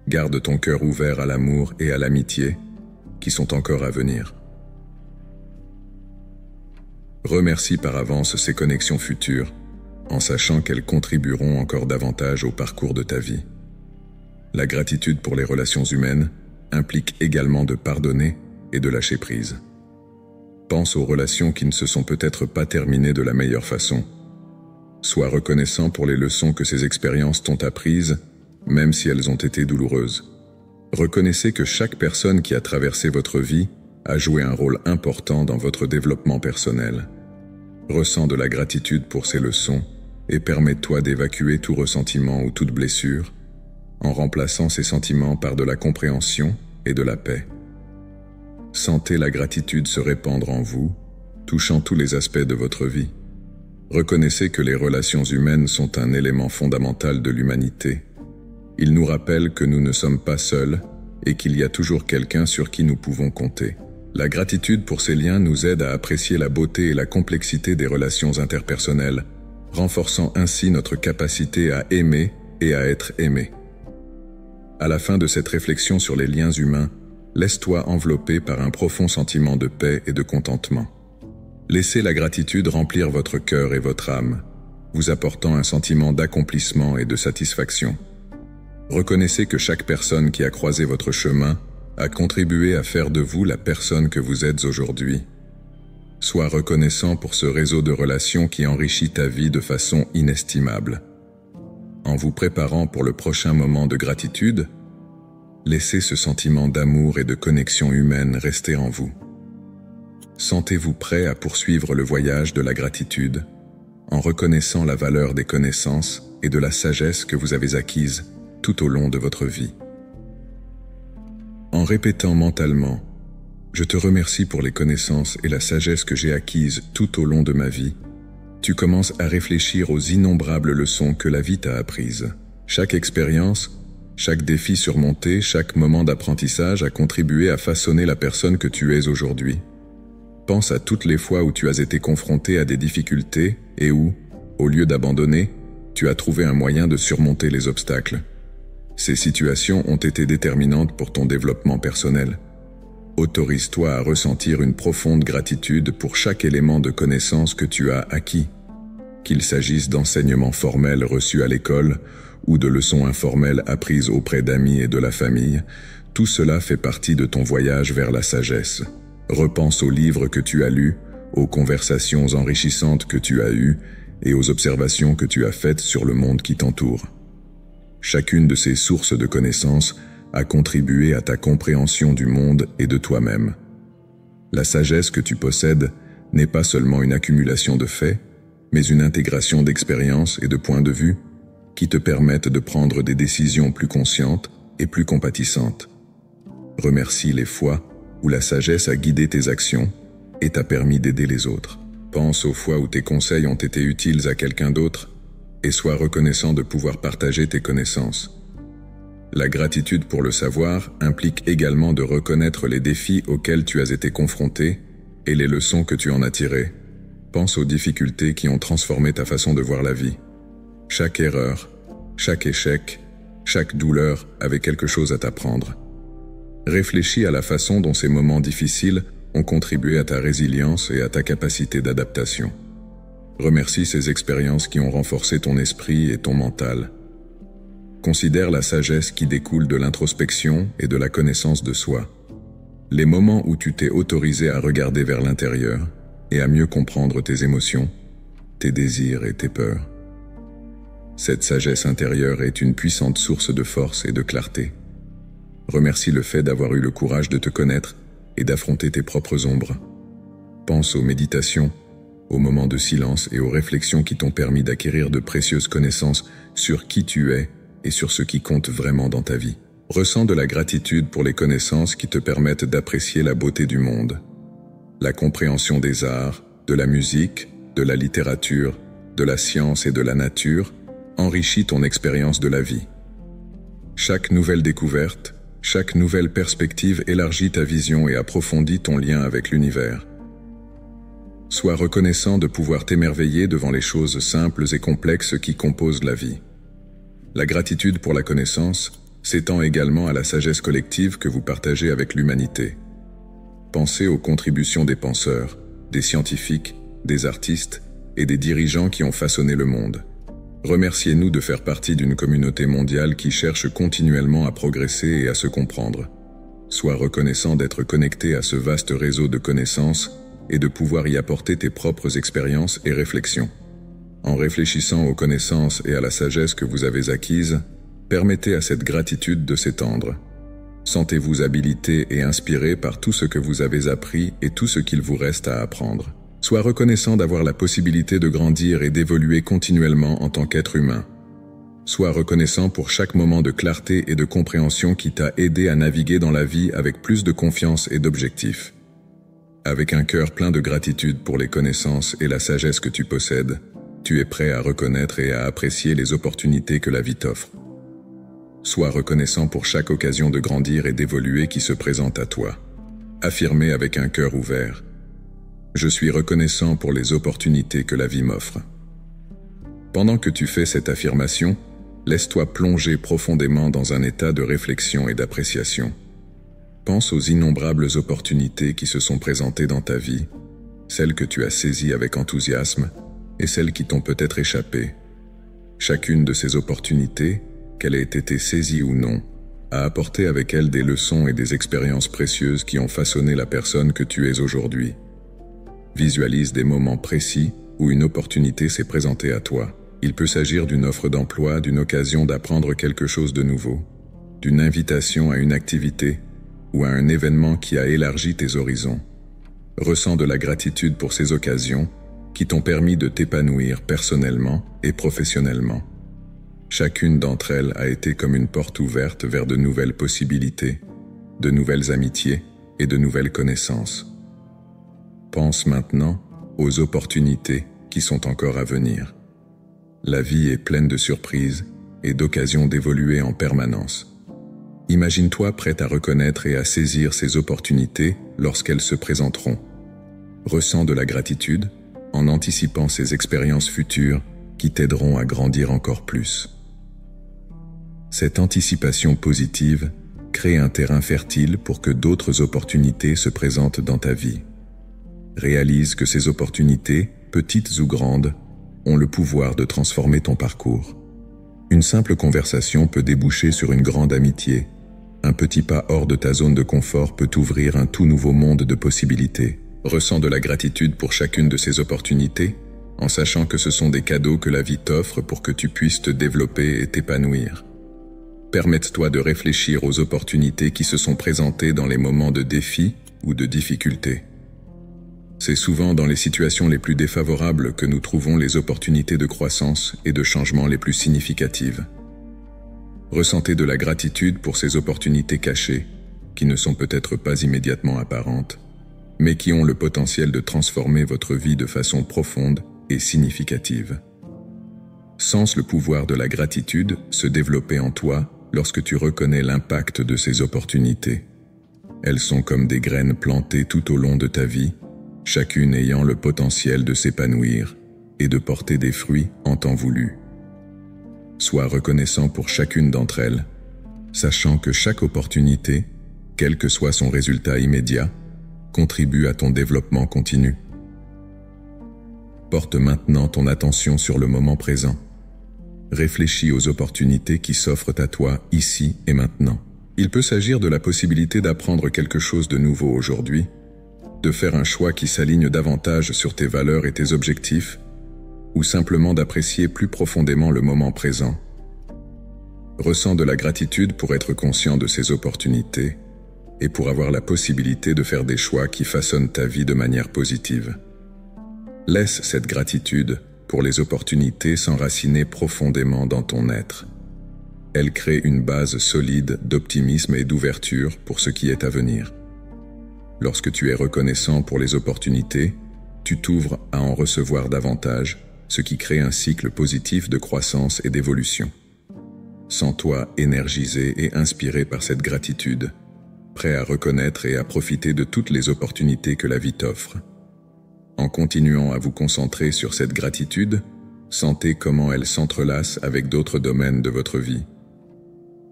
Garde ton cœur ouvert à l'amour et à l'amitié qui sont encore à venir. Remercie par avance ces connexions futures, en sachant qu'elles contribueront encore davantage au parcours de ta vie. La gratitude pour les relations humaines implique également de pardonner et de lâcher prise. Pense aux relations qui ne se sont peut-être pas terminées de la meilleure façon. Sois reconnaissant pour les leçons que ces expériences t'ont apprises, même si elles ont été douloureuses. Reconnaissez que chaque personne qui a traversé votre vie a joué un rôle important dans votre développement personnel. Ressens de la gratitude pour ces leçons et permets-toi d'évacuer tout ressentiment ou toute blessure, en remplaçant ces sentiments par de la compréhension et de la paix. Sentez la gratitude se répandre en vous, touchant tous les aspects de votre vie. Reconnaissez que les relations humaines sont un élément fondamental de l'humanité. Ils nous rappellent que nous ne sommes pas seuls et qu'il y a toujours quelqu'un sur qui nous pouvons compter. La gratitude pour ces liens nous aide à apprécier la beauté et la complexité des relations interpersonnelles, renforçant ainsi notre capacité à aimer et à être aimé. À la fin de cette réflexion sur les liens humains, laisse-toi envelopper par un profond sentiment de paix et de contentement. Laissez la gratitude remplir votre cœur et votre âme, vous apportant un sentiment d'accomplissement et de satisfaction. Reconnaissez que chaque personne qui a croisé votre chemin a contribué à faire de vous la personne que vous êtes aujourd'hui. Sois reconnaissant pour ce réseau de relations qui enrichit ta vie de façon inestimable. En vous préparant pour le prochain moment de gratitude, laissez ce sentiment d'amour et de connexion humaine rester en vous. Sentez-vous prêt à poursuivre le voyage de la gratitude, en reconnaissant la valeur des connaissances et de la sagesse que vous avez acquises tout au long de votre vie. En répétant mentalement « Je te remercie pour les connaissances et la sagesse que j'ai acquises tout au long de ma vie », tu commences à réfléchir aux innombrables leçons que la vie t'a apprises. Chaque expérience, chaque défi surmonté, chaque moment d'apprentissage a contribué à façonner la personne que tu es aujourd'hui. Pense à toutes les fois où tu as été confronté à des difficultés et où, au lieu d'abandonner, tu as trouvé un moyen de surmonter les obstacles. Ces situations ont été déterminantes pour ton développement personnel. Autorise-toi à ressentir une profonde gratitude pour chaque élément de connaissance que tu as acquis, qu'il s'agisse d'enseignements formels reçus à l'école ou de leçons informelles apprises auprès d'amis et de la famille. Tout cela fait partie de ton voyage vers la sagesse. Repense aux livres que tu as lus, aux conversations enrichissantes que tu as eues et aux observations que tu as faites sur le monde qui t'entoure. Chacune de ces sources de connaissances a contribué à ta compréhension du monde et de toi-même. La sagesse que tu possèdes n'est pas seulement une accumulation de faits, mais une intégration d'expériences et de points de vue qui te permettent de prendre des décisions plus conscientes et plus compatissantes. Remercie les fois où la sagesse a guidé tes actions et t'a permis d'aider les autres. Pense aux fois où tes conseils ont été utiles à quelqu'un d'autre et sois reconnaissant de pouvoir partager tes connaissances. La gratitude pour le savoir implique également de reconnaître les défis auxquels tu as été confronté et les leçons que tu en as tirées. Pense aux difficultés qui ont transformé ta façon de voir la vie. Chaque erreur, chaque échec Chaque douleur avait quelque chose à t'apprendre. Réfléchis à la façon dont ces moments difficiles ont contribué à ta résilience et à ta capacité d'adaptation. Remercie ces expériences qui ont renforcé ton esprit et ton mental. Considère la sagesse qui découle de l'introspection et de la connaissance de soi. Les moments où tu t'es autorisé à regarder vers l'intérieur et à mieux comprendre tes émotions, tes désirs et tes peurs. Cette sagesse intérieure est une puissante source de force et de clarté. Remercie le fait d'avoir eu le courage de te connaître et d'affronter tes propres ombres. Pense aux méditations, aux moments de silence et aux réflexions qui t'ont permis d'acquérir de précieuses connaissances sur qui tu es et sur ce qui compte vraiment dans ta vie. Ressens de la gratitude pour les connaissances qui te permettent d'apprécier la beauté du monde. La compréhension des arts, de la musique, de la littérature, de la science et de la nature enrichit ton expérience de la vie. Chaque nouvelle découverte, chaque nouvelle perspective élargit ta vision et approfondit ton lien avec l'univers. Sois reconnaissant de pouvoir t'émerveiller devant les choses simples et complexes qui composent la vie. La gratitude pour la connaissance s'étend également à la sagesse collective que vous partagez avec l'humanité. Pensez aux contributions des penseurs, des scientifiques, des artistes et des dirigeants qui ont façonné le monde. Remerciez-nous de faire partie d'une communauté mondiale qui cherche continuellement à progresser et à se comprendre. Sois reconnaissant d'être connecté à ce vaste réseau de connaissances et de pouvoir y apporter tes propres expériences et réflexions. En réfléchissant aux connaissances et à la sagesse que vous avez acquises, permettez à cette gratitude de s'étendre. Sentez-vous habilité et inspiré par tout ce que vous avez appris et tout ce qu'il vous reste à apprendre. Sois reconnaissant d'avoir la possibilité de grandir et d'évoluer continuellement en tant qu'être humain. Sois reconnaissant pour chaque moment de clarté et de compréhension qui t'a aidé à naviguer dans la vie avec plus de confiance et d'objectifs. Avec un cœur plein de gratitude pour les connaissances et la sagesse que tu possèdes, tu es prêt à reconnaître et à apprécier les opportunités que la vie t'offre. Sois reconnaissant pour chaque occasion de grandir et d'évoluer qui se présente à toi. Affirmez avec un cœur ouvert. Je suis reconnaissant pour les opportunités que la vie m'offre. Pendant que tu fais cette affirmation, laisse-toi plonger profondément dans un état de réflexion et d'appréciation. Pense aux innombrables opportunités qui se sont présentées dans ta vie, celles que tu as saisies avec enthousiasme et celles qui t'ont peut-être échappé. Chacune de ces opportunités, qu'elle ait été saisie ou non, a apporté avec elle des leçons et des expériences précieuses qui ont façonné la personne que tu es aujourd'hui. Visualise des moments précis où une opportunité s'est présentée à toi. Il peut s'agir d'une offre d'emploi, d'une occasion d'apprendre quelque chose de nouveau, d'une invitation à une activité ou à un événement qui a élargi tes horizons. Ressens de la gratitude pour ces occasions qui t'ont permis de t'épanouir personnellement et professionnellement. Chacune d'entre elles a été comme une porte ouverte vers de nouvelles possibilités, de nouvelles amitiés et de nouvelles connaissances. Pense maintenant aux opportunités qui sont encore à venir. La vie est pleine de surprises et d'occasions d'évoluer en permanence. Imagine-toi prêt à reconnaître et à saisir ces opportunités lorsqu'elles se présenteront. Ressens de la gratitude en anticipant ces expériences futures qui t'aideront à grandir encore plus. Cette anticipation positive crée un terrain fertile pour que d'autres opportunités se présentent dans ta vie. Réalise que ces opportunités, petites ou grandes, ont le pouvoir de transformer ton parcours. Une simple conversation peut déboucher sur une grande amitié. Un petit pas hors de ta zone de confort peut t'ouvrir un tout nouveau monde de possibilités. Ressens de la gratitude pour chacune de ces opportunités, en sachant que ce sont des cadeaux que la vie t'offre pour que tu puisses te développer et t'épanouir. Permette-toi de réfléchir aux opportunités qui se sont présentées dans les moments de défi ou de difficulté. C'est souvent dans les situations les plus défavorables que nous trouvons les opportunités de croissance et de changement les plus significatives. Ressentez de la gratitude pour ces opportunités cachées, qui ne sont peut-être pas immédiatement apparentes, mais qui ont le potentiel de transformer votre vie de façon profonde et significative. Sens le pouvoir de la gratitude se développer en toi lorsque tu reconnais l'impact de ces opportunités. Elles sont comme des graines plantées tout au long de ta vie, chacune ayant le potentiel de s'épanouir et de porter des fruits en temps voulu. Sois reconnaissant pour chacune d'entre elles, sachant que chaque opportunité, quel que soit son résultat immédiat, contribue à ton développement continu. Porte maintenant ton attention sur le moment présent. Réfléchis aux opportunités qui s'offrent à toi ici et maintenant. Il peut s'agir de la possibilité d'apprendre quelque chose de nouveau aujourd'hui, de faire un choix qui s'aligne davantage sur tes valeurs et tes objectifs, ou simplement d'apprécier plus profondément le moment présent. Ressens de la gratitude pour être conscient de ces opportunités et pour avoir la possibilité de faire des choix qui façonnent ta vie de manière positive. Laisse cette gratitude pour les opportunités s'enraciner profondément dans ton être. Elle crée une base solide d'optimisme et d'ouverture pour ce qui est à venir. Lorsque tu es reconnaissant pour les opportunités, tu t'ouvres à en recevoir davantage, ce qui crée un cycle positif de croissance et d'évolution. Sens-toi énergisé et inspiré par cette gratitude, prêt à reconnaître et à profiter de toutes les opportunités que la vie t'offre. En continuant à vous concentrer sur cette gratitude, sentez comment elle s'entrelace avec d'autres domaines de votre vie.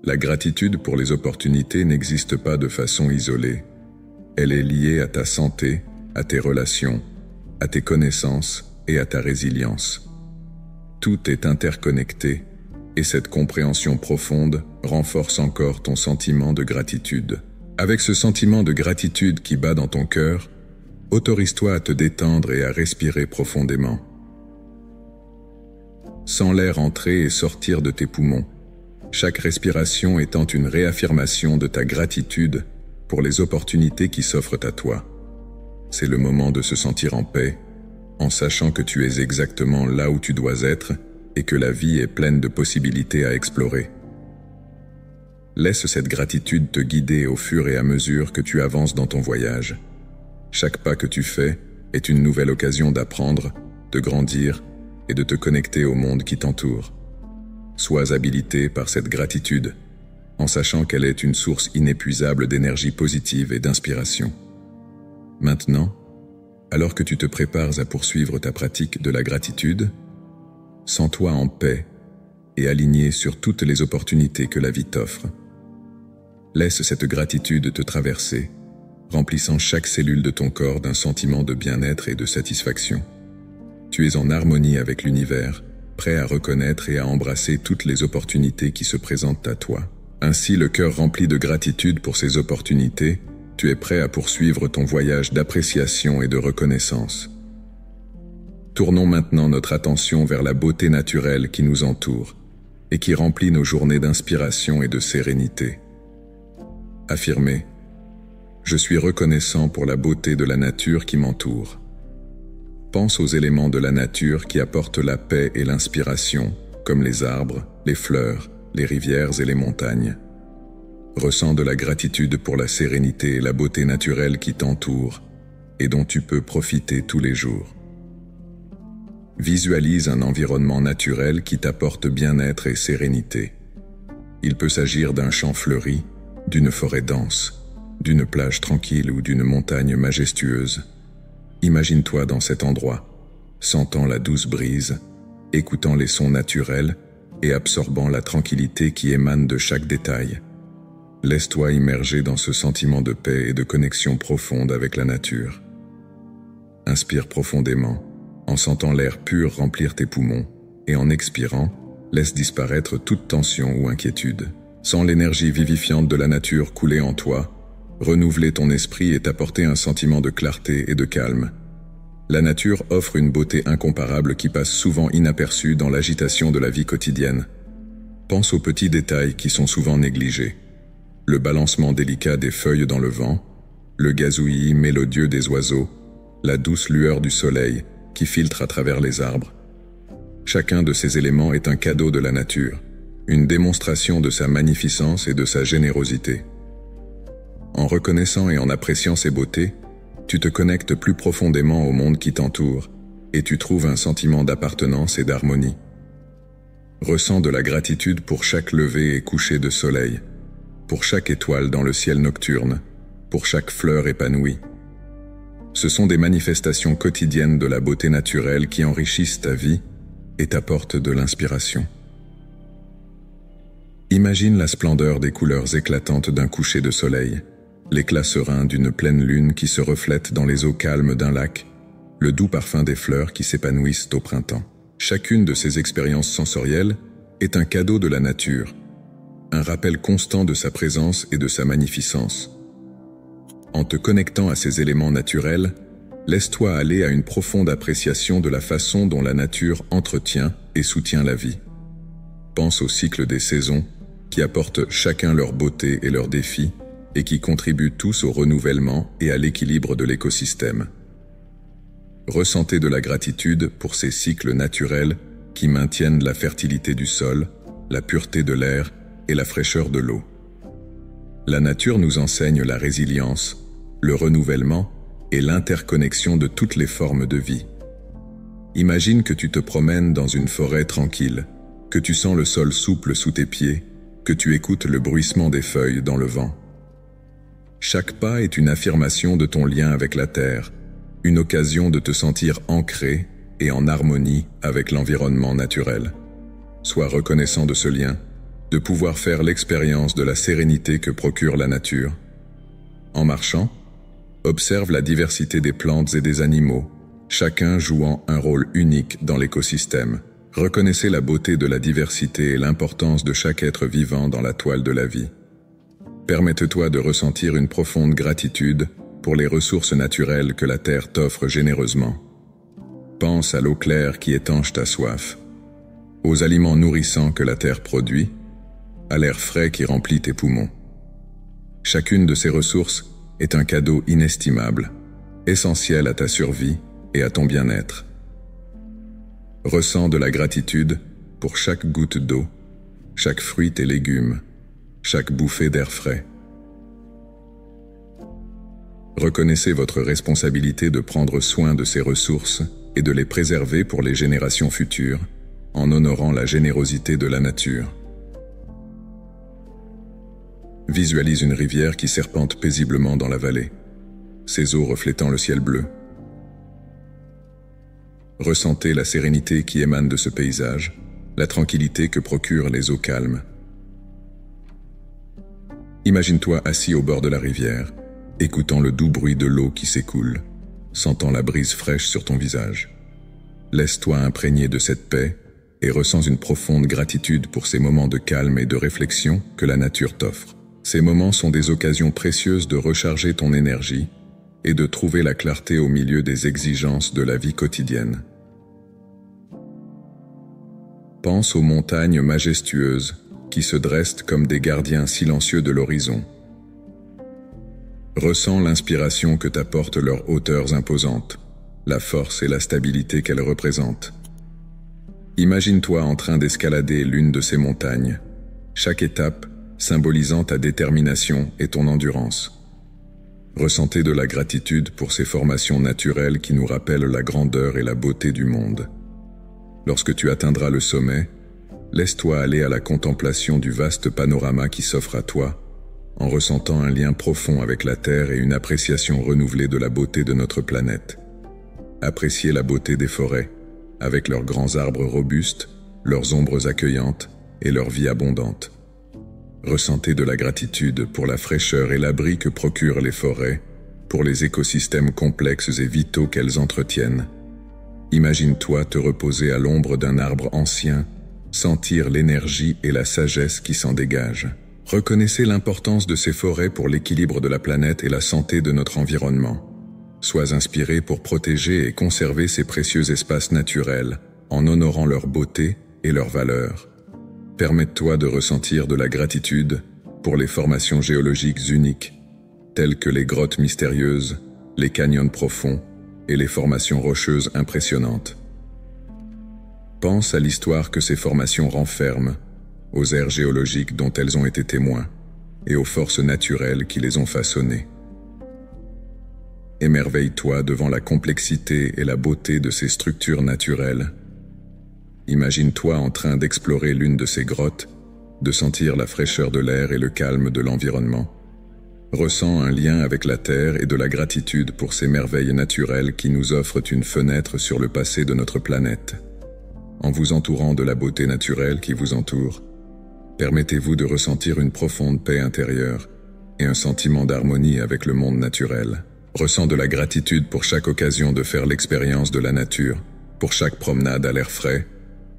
La gratitude pour les opportunités n'existe pas de façon isolée. Elle est liée à ta santé, à tes relations, à tes connaissances et à ta résilience. Tout est interconnecté, et cette compréhension profonde renforce encore ton sentiment de gratitude. Avec ce sentiment de gratitude qui bat dans ton cœur, autorise-toi à te détendre et à respirer profondément. Sens l'air entrer et sortir de tes poumons, chaque respiration étant une réaffirmation de ta gratitude pour les opportunités qui s'offrent à toi. C'est le moment de se sentir en paix, en sachant que tu es exactement là où tu dois être et que la vie est pleine de possibilités à explorer. Laisse cette gratitude te guider au fur et à mesure que tu avances dans ton voyage. Chaque pas que tu fais est une nouvelle occasion d'apprendre, de grandir et de te connecter au monde qui t'entoure. Sois habilité par cette gratitude, en sachant qu'elle est une source inépuisable d'énergie positive et d'inspiration. Maintenant, alors que tu te prépares à poursuivre ta pratique de la gratitude, sens-toi en paix et aligné sur toutes les opportunités que la vie t'offre. Laisse cette gratitude te traverser, remplissant chaque cellule de ton corps d'un sentiment de bien-être et de satisfaction. Tu es en harmonie avec l'univers, prêt à reconnaître et à embrasser toutes les opportunités qui se présentent à toi. Ainsi, le cœur rempli de gratitude pour ces opportunités, tu es prêt à poursuivre ton voyage d'appréciation et de reconnaissance. Tournons maintenant notre attention vers la beauté naturelle qui nous entoure et qui remplit nos journées d'inspiration et de sérénité. Affirmez : je suis reconnaissant pour la beauté de la nature qui m'entoure. Pense aux éléments de la nature qui apportent la paix et l'inspiration, comme les arbres, les fleurs, les rivières et les montagnes. Ressens de la gratitude pour la sérénité et la beauté naturelle qui t'entourent et dont tu peux profiter tous les jours. Visualise un environnement naturel qui t'apporte bien-être et sérénité. Il peut s'agir d'un champ fleuri, d'une forêt dense, d'une plage tranquille ou d'une montagne majestueuse. Imagine-toi dans cet endroit, sentant la douce brise, écoutant les sons naturels et absorbant la tranquillité qui émane de chaque détail. Laisse-toi immerger dans ce sentiment de paix et de connexion profonde avec la nature. Inspire profondément, en sentant l'air pur remplir tes poumons, et en expirant, laisse disparaître toute tension ou inquiétude. Sens l'énergie vivifiante de la nature couler en toi, renouveler ton esprit et t'apporter un sentiment de clarté et de calme. La nature offre une beauté incomparable qui passe souvent inaperçue dans l'agitation de la vie quotidienne. Pense aux petits détails qui sont souvent négligés. Le balancement délicat des feuilles dans le vent, le gazouillis mélodieux des oiseaux, la douce lueur du soleil qui filtre à travers les arbres. Chacun de ces éléments est un cadeau de la nature, une démonstration de sa magnificence et de sa générosité. En reconnaissant et en appréciant ces beautés, tu te connectes plus profondément au monde qui t'entoure et tu trouves un sentiment d'appartenance et d'harmonie. Ressens de la gratitude pour chaque lever et coucher de soleil, pour chaque étoile dans le ciel nocturne, pour chaque fleur épanouie. Ce sont des manifestations quotidiennes de la beauté naturelle qui enrichissent ta vie et t'apportent de l'inspiration. Imagine la splendeur des couleurs éclatantes d'un coucher de soleil, l'éclat serein d'une pleine lune qui se reflète dans les eaux calmes d'un lac, le doux parfum des fleurs qui s'épanouissent au printemps. Chacune de ces expériences sensorielles est un cadeau de la nature, un rappel constant de sa présence et de sa magnificence. En te connectant à ces éléments naturels, laisse-toi aller à une profonde appréciation de la façon dont la nature entretient et soutient la vie. Pense au cycle des saisons, qui apportent chacun leur beauté et leurs défis, et qui contribuent tous au renouvellement et à l'équilibre de l'écosystème. Ressentez de la gratitude pour ces cycles naturels qui maintiennent la fertilité du sol, la pureté de l'air et la fraîcheur de l'eau. La nature nous enseigne la résilience, le renouvellement et l'interconnexion de toutes les formes de vie. Imagine que tu te promènes dans une forêt tranquille, que tu sens le sol souple sous tes pieds, que tu écoutes le bruissement des feuilles dans le vent. Chaque pas est une affirmation de ton lien avec la terre, une occasion de te sentir ancré et en harmonie avec l'environnement naturel. Sois reconnaissant de ce lien, de pouvoir faire l'expérience de la sérénité que procure la nature. En marchant, observe la diversité des plantes et des animaux, chacun jouant un rôle unique dans l'écosystème. Reconnaissez la beauté de la diversité et l'importance de chaque être vivant dans la toile de la vie. Permette-toi de ressentir une profonde gratitude pour les ressources naturelles que la terre t'offre généreusement. Pense à l'eau claire qui étanche ta soif, aux aliments nourrissants que la terre produit, à l'air frais qui remplit tes poumons. Chacune de ces ressources est un cadeau inestimable, essentiel à ta survie et à ton bien-être. Ressens de la gratitude pour chaque goutte d'eau, chaque fruit et légume, chaque bouffée d'air frais. Reconnaissez votre responsabilité de prendre soin de ces ressources et de les préserver pour les générations futures, en honorant la générosité de la nature. Visualise une rivière qui serpente paisiblement dans la vallée, ses eaux reflétant le ciel bleu. Ressentez la sérénité qui émane de ce paysage, la tranquillité que procurent les eaux calmes. Imagine-toi assis au bord de la rivière, écoutant le doux bruit de l'eau qui s'écoule, sentant la brise fraîche sur ton visage. Laisse-toi imprégner de cette paix et ressens une profonde gratitude pour ces moments de calme et de réflexion que la nature t'offre. Ces moments sont des occasions précieuses de recharger ton énergie et de trouver la clarté au milieu des exigences de la vie quotidienne. Pense aux montagnes majestueuses qui se dressent comme des gardiens silencieux de l'horizon. Ressens l'inspiration que t'apportent leurs hauteurs imposantes, la force et la stabilité qu'elles représentent. Imagine-toi en train d'escalader l'une de ces montagnes, chaque étape symbolisant ta détermination et ton endurance. Ressentez de la gratitude pour ces formations naturelles qui nous rappellent la grandeur et la beauté du monde. Lorsque tu atteindras le sommet, laisse-toi aller à la contemplation du vaste panorama qui s'offre à toi, en ressentant un lien profond avec la Terre et une appréciation renouvelée de la beauté de notre planète. Appréciez la beauté des forêts, avec leurs grands arbres robustes, leurs ombres accueillantes et leur vie abondante. Ressentez de la gratitude pour la fraîcheur et l'abri que procurent les forêts, pour les écosystèmes complexes et vitaux qu'elles entretiennent. Imagine-toi te reposer à l'ombre d'un arbre ancien, sentir l'énergie et la sagesse qui s'en dégagent. Reconnaissez l'importance de ces forêts pour l'équilibre de la planète et la santé de notre environnement. Sois inspiré pour protéger et conserver ces précieux espaces naturels, en honorant leur beauté et leur valeur. Permette-toi de ressentir de la gratitude pour les formations géologiques uniques, telles que les grottes mystérieuses, les canyons profonds et les formations rocheuses impressionnantes. Pense à l'histoire que ces formations renferment, aux ères géologiques dont elles ont été témoins, et aux forces naturelles qui les ont façonnées. Émerveille-toi devant la complexité et la beauté de ces structures naturelles. Imagine-toi en train d'explorer l'une de ces grottes, de sentir la fraîcheur de l'air et le calme de l'environnement. Ressens un lien avec la Terre et de la gratitude pour ces merveilles naturelles qui nous offrent une fenêtre sur le passé de notre planète. En vous entourant de la beauté naturelle qui vous entoure, Permettez-vous de ressentir une profonde paix intérieure et un sentiment d'harmonie avec le monde naturel. Ressens de la gratitude pour chaque occasion de faire l'expérience de la nature, pour chaque promenade à l'air frais,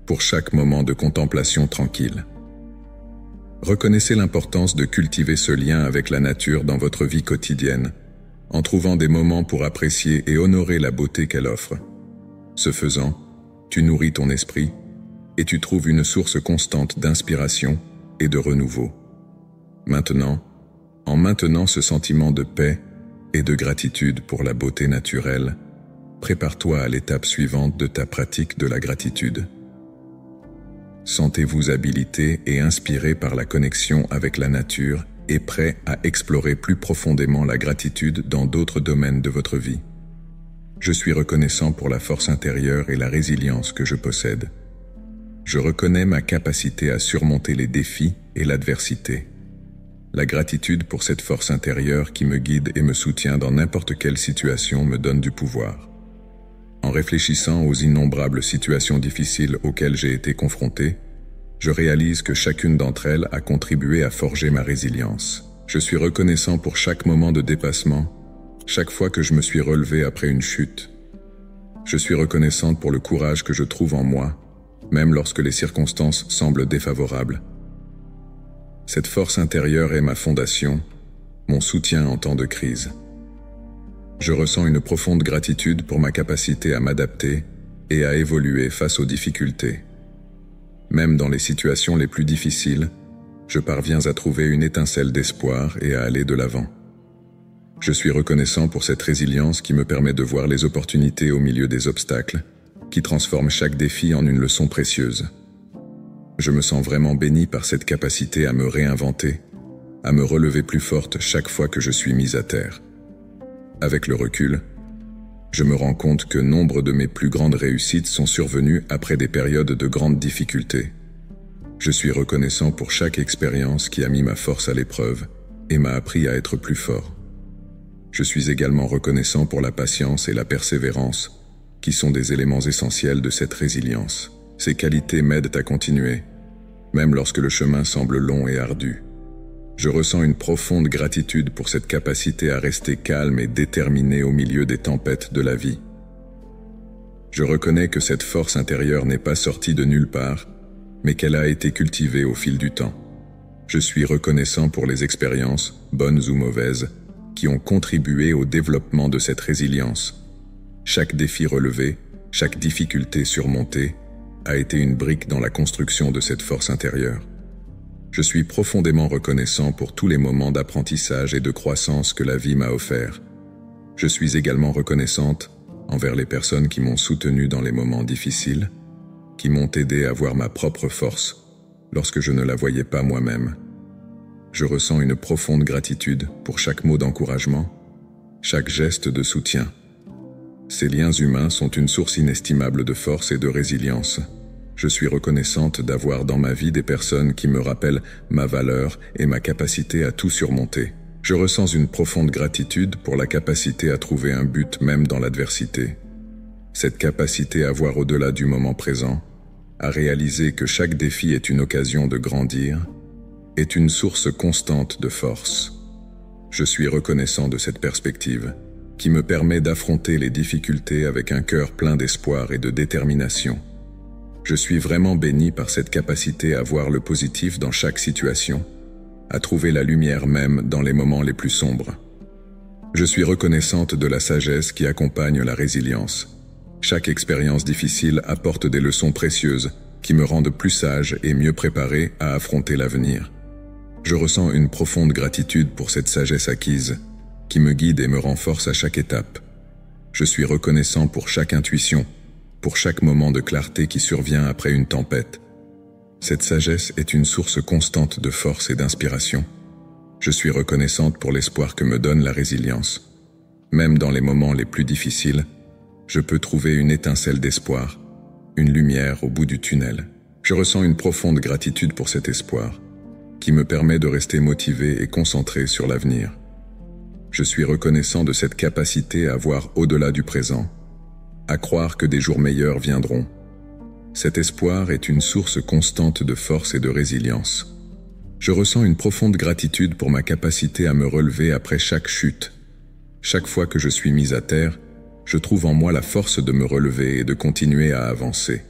pour chaque moment de contemplation tranquille. Reconnaissez l'importance de cultiver ce lien avec la nature dans votre vie quotidienne, en trouvant des moments pour apprécier et honorer la beauté qu'elle offre. Ce faisant, tu nourris ton esprit et tu trouves une source constante d'inspiration et de renouveau. Maintenant, en maintenant ce sentiment de paix et de gratitude pour la beauté naturelle, prépare-toi à l'étape suivante de ta pratique de la gratitude. Sentez-vous habilité et inspiré par la connexion avec la nature et prêt à explorer plus profondément la gratitude dans d'autres domaines de votre vie. Je suis reconnaissant pour la force intérieure et la résilience que je possède. Je reconnais ma capacité à surmonter les défis et l'adversité. La gratitude pour cette force intérieure qui me guide et me soutient dans n'importe quelle situation me donne du pouvoir. En réfléchissant aux innombrables situations difficiles auxquelles j'ai été confronté, je réalise que chacune d'entre elles a contribué à forger ma résilience. Je suis reconnaissant pour chaque moment de dépassement, chaque fois que je me suis relevé après une chute. Je suis reconnaissante pour le courage que je trouve en moi, même lorsque les circonstances semblent défavorables. Cette force intérieure est ma fondation, mon soutien en temps de crise. Je ressens une profonde gratitude pour ma capacité à m'adapter et à évoluer face aux difficultés. Même dans les situations les plus difficiles, je parviens à trouver une étincelle d'espoir et à aller de l'avant. Je suis reconnaissant pour cette résilience qui me permet de voir les opportunités au milieu des obstacles, qui transforme chaque défi en une leçon précieuse. Je me sens vraiment béni par cette capacité à me réinventer, à me relever plus forte chaque fois que je suis mise à terre. Avec le recul, je me rends compte que nombre de mes plus grandes réussites sont survenues après des périodes de grandes difficultés. Je suis reconnaissant pour chaque expérience qui a mis ma force à l'épreuve et m'a appris à être plus fort. Je suis également reconnaissant pour la patience et la persévérance, qui sont des éléments essentiels de cette résilience. Ces qualités m'aident à continuer, même lorsque le chemin semble long et ardu. Je ressens une profonde gratitude pour cette capacité à rester calme et déterminé au milieu des tempêtes de la vie. Je reconnais que cette force intérieure n'est pas sortie de nulle part, mais qu'elle a été cultivée au fil du temps. Je suis reconnaissant pour les expériences, bonnes ou mauvaises, qui ont contribué au développement de cette résilience. Chaque défi relevé, chaque difficulté surmontée, a été une brique dans la construction de cette force intérieure. Je suis profondément reconnaissant pour tous les moments d'apprentissage et de croissance que la vie m'a offerts. Je suis également reconnaissante envers les personnes qui m'ont soutenu dans les moments difficiles, qui m'ont aidé à voir ma propre force lorsque je ne la voyais pas moi-même. Je ressens une profonde gratitude pour chaque mot d'encouragement, chaque geste de soutien. Ces liens humains sont une source inestimable de force et de résilience. Je suis reconnaissante d'avoir dans ma vie des personnes qui me rappellent ma valeur et ma capacité à tout surmonter. Je ressens une profonde gratitude pour la capacité à trouver un but même dans l'adversité. Cette capacité à voir au-delà du moment présent, à réaliser que chaque défi est une occasion de grandir, est une source constante de force. Je suis reconnaissant de cette perspective, qui me permet d'affronter les difficultés avec un cœur plein d'espoir et de détermination. Je suis vraiment béni par cette capacité à voir le positif dans chaque situation, à trouver la lumière même dans les moments les plus sombres. Je suis reconnaissante de la sagesse qui accompagne la résilience. Chaque expérience difficile apporte des leçons précieuses qui me rendent plus sage et mieux préparé à affronter l'avenir. Je ressens une profonde gratitude pour cette sagesse acquise, qui me guide et me renforce à chaque étape. Je suis reconnaissant pour chaque intuition, pour chaque moment de clarté qui survient après une tempête. Cette sagesse est une source constante de force et d'inspiration. Je suis reconnaissante pour l'espoir que me donne la résilience. Même dans les moments les plus difficiles, je peux trouver une étincelle d'espoir, une lumière au bout du tunnel. Je ressens une profonde gratitude pour cet espoir, qui me permet de rester motivé et concentré sur l'avenir. Je suis reconnaissant de cette capacité à voir au-delà du présent, à croire que des jours meilleurs viendront. Cet espoir est une source constante de force et de résilience. Je ressens une profonde gratitude pour ma capacité à me relever après chaque chute. Chaque fois que je suis mis à terre, je trouve en moi la force de me relever et de continuer à avancer.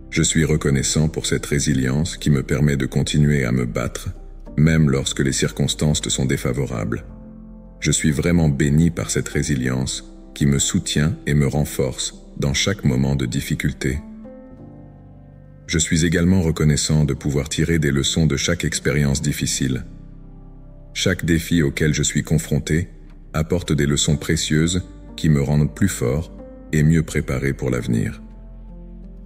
Je suis reconnaissant pour cette résilience qui me permet de continuer à me battre, même lorsque les circonstances sont défavorables. Je suis vraiment béni par cette résilience qui me soutient et me renforce dans chaque moment de difficulté. Je suis également reconnaissant de pouvoir tirer des leçons de chaque expérience difficile. Chaque défi auquel je suis confronté apporte des leçons précieuses qui me rendent plus fort et mieux préparé pour l'avenir.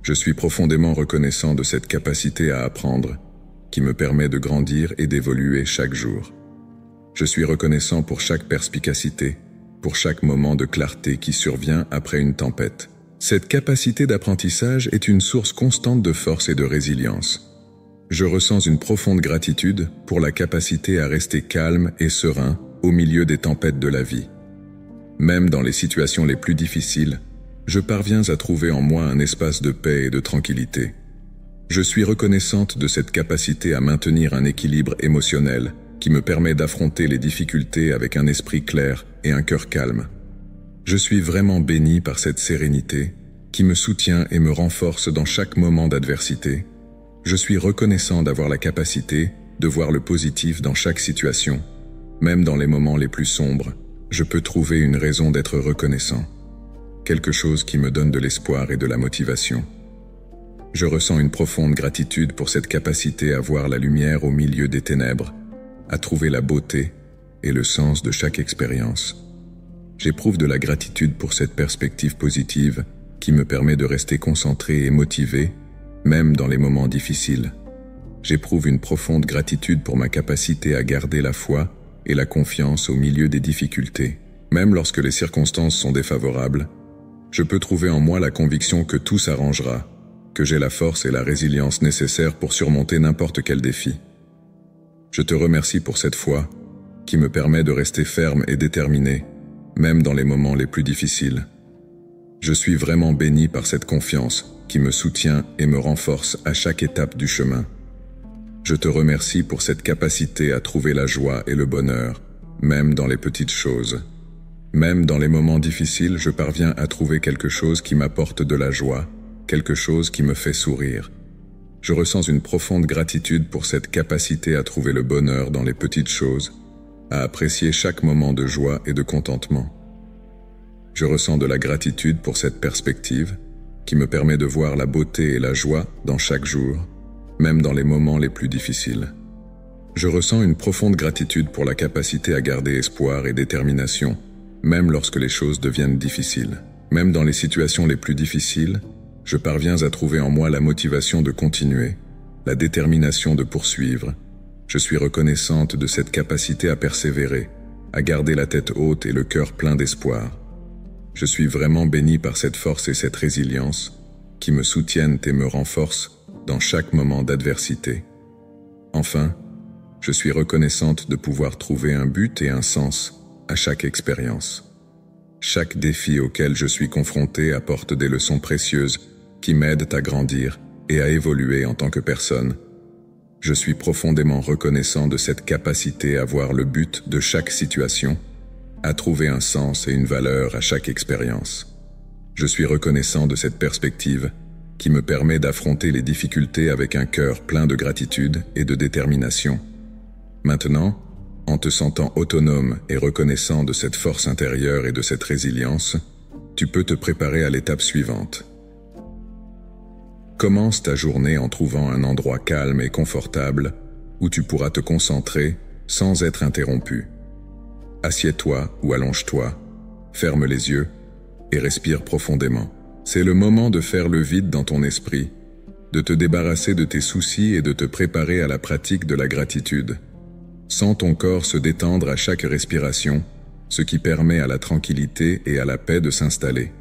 Je suis profondément reconnaissant de cette capacité à apprendre qui me permet de grandir et d'évoluer chaque jour. Je suis reconnaissant pour chaque perspicacité, pour chaque moment de clarté qui survient après une tempête. Cette capacité d'apprentissage est une source constante de force et de résilience. Je ressens une profonde gratitude pour la capacité à rester calme et serein au milieu des tempêtes de la vie. Même dans les situations les plus difficiles, je parviens à trouver en moi un espace de paix et de tranquillité. Je suis reconnaissante de cette capacité à maintenir un équilibre émotionnel qui me permet d'affronter les difficultés avec un esprit clair et un cœur calme. Je suis vraiment béni par cette sérénité qui me soutient et me renforce dans chaque moment d'adversité. Je suis reconnaissant d'avoir la capacité de voir le positif dans chaque situation. Même dans les moments les plus sombres, je peux trouver une raison d'être reconnaissant. Quelque chose qui me donne de l'espoir et de la motivation. Je ressens une profonde gratitude pour cette capacité à voir la lumière au milieu des ténèbres, à trouver la beauté et le sens de chaque expérience. J'éprouve de la gratitude pour cette perspective positive qui me permet de rester concentré et motivé, même dans les moments difficiles. J'éprouve une profonde gratitude pour ma capacité à garder la foi et la confiance au milieu des difficultés. Même lorsque les circonstances sont défavorables, je peux trouver en moi la conviction que tout s'arrangera, que j'ai la force et la résilience nécessaires pour surmonter n'importe quel défi. Je te remercie pour cette foi qui me permet de rester ferme et déterminé, même dans les moments les plus difficiles. Je suis vraiment béni par cette confiance qui me soutient et me renforce à chaque étape du chemin. Je te remercie pour cette capacité à trouver la joie et le bonheur, même dans les petites choses. Même dans les moments difficiles, je parviens à trouver quelque chose qui m'apporte de la joie, quelque chose qui me fait sourire. Je ressens une profonde gratitude pour cette capacité à trouver le bonheur dans les petites choses, à apprécier chaque moment de joie et de contentement. Je ressens de la gratitude pour cette perspective qui me permet de voir la beauté et la joie dans chaque jour, même dans les moments les plus difficiles. Je ressens une profonde gratitude pour la capacité à garder espoir et détermination, même lorsque les choses deviennent difficiles. Même dans les situations les plus difficiles, je parviens à trouver en moi la motivation de continuer, la détermination de poursuivre. Je suis reconnaissante de cette capacité à persévérer, à garder la tête haute et le cœur plein d'espoir. Je suis vraiment béni par cette force et cette résilience qui me soutiennent et me renforcent dans chaque moment d'adversité. Enfin, je suis reconnaissante de pouvoir trouver un but et un sens à chaque expérience. Chaque défi auquel je suis confronté apporte des leçons précieuses qui m'aident à grandir et à évoluer en tant que personne. Je suis profondément reconnaissant de cette capacité à voir le but de chaque situation, à trouver un sens et une valeur à chaque expérience. Je suis reconnaissant de cette perspective qui me permet d'affronter les difficultés avec un cœur plein de gratitude et de détermination. Maintenant, en te sentant autonome et reconnaissant de cette force intérieure et de cette résilience, tu peux te préparer à l'étape suivante. Commence ta journée en trouvant un endroit calme et confortable où tu pourras te concentrer sans être interrompu. Assieds-toi ou allonge-toi, ferme les yeux et respire profondément. C'est le moment de faire le vide dans ton esprit, de te débarrasser de tes soucis et de te préparer à la pratique de la gratitude. Sens ton corps se détendre à chaque respiration, ce qui permet à la tranquillité et à la paix de s'installer.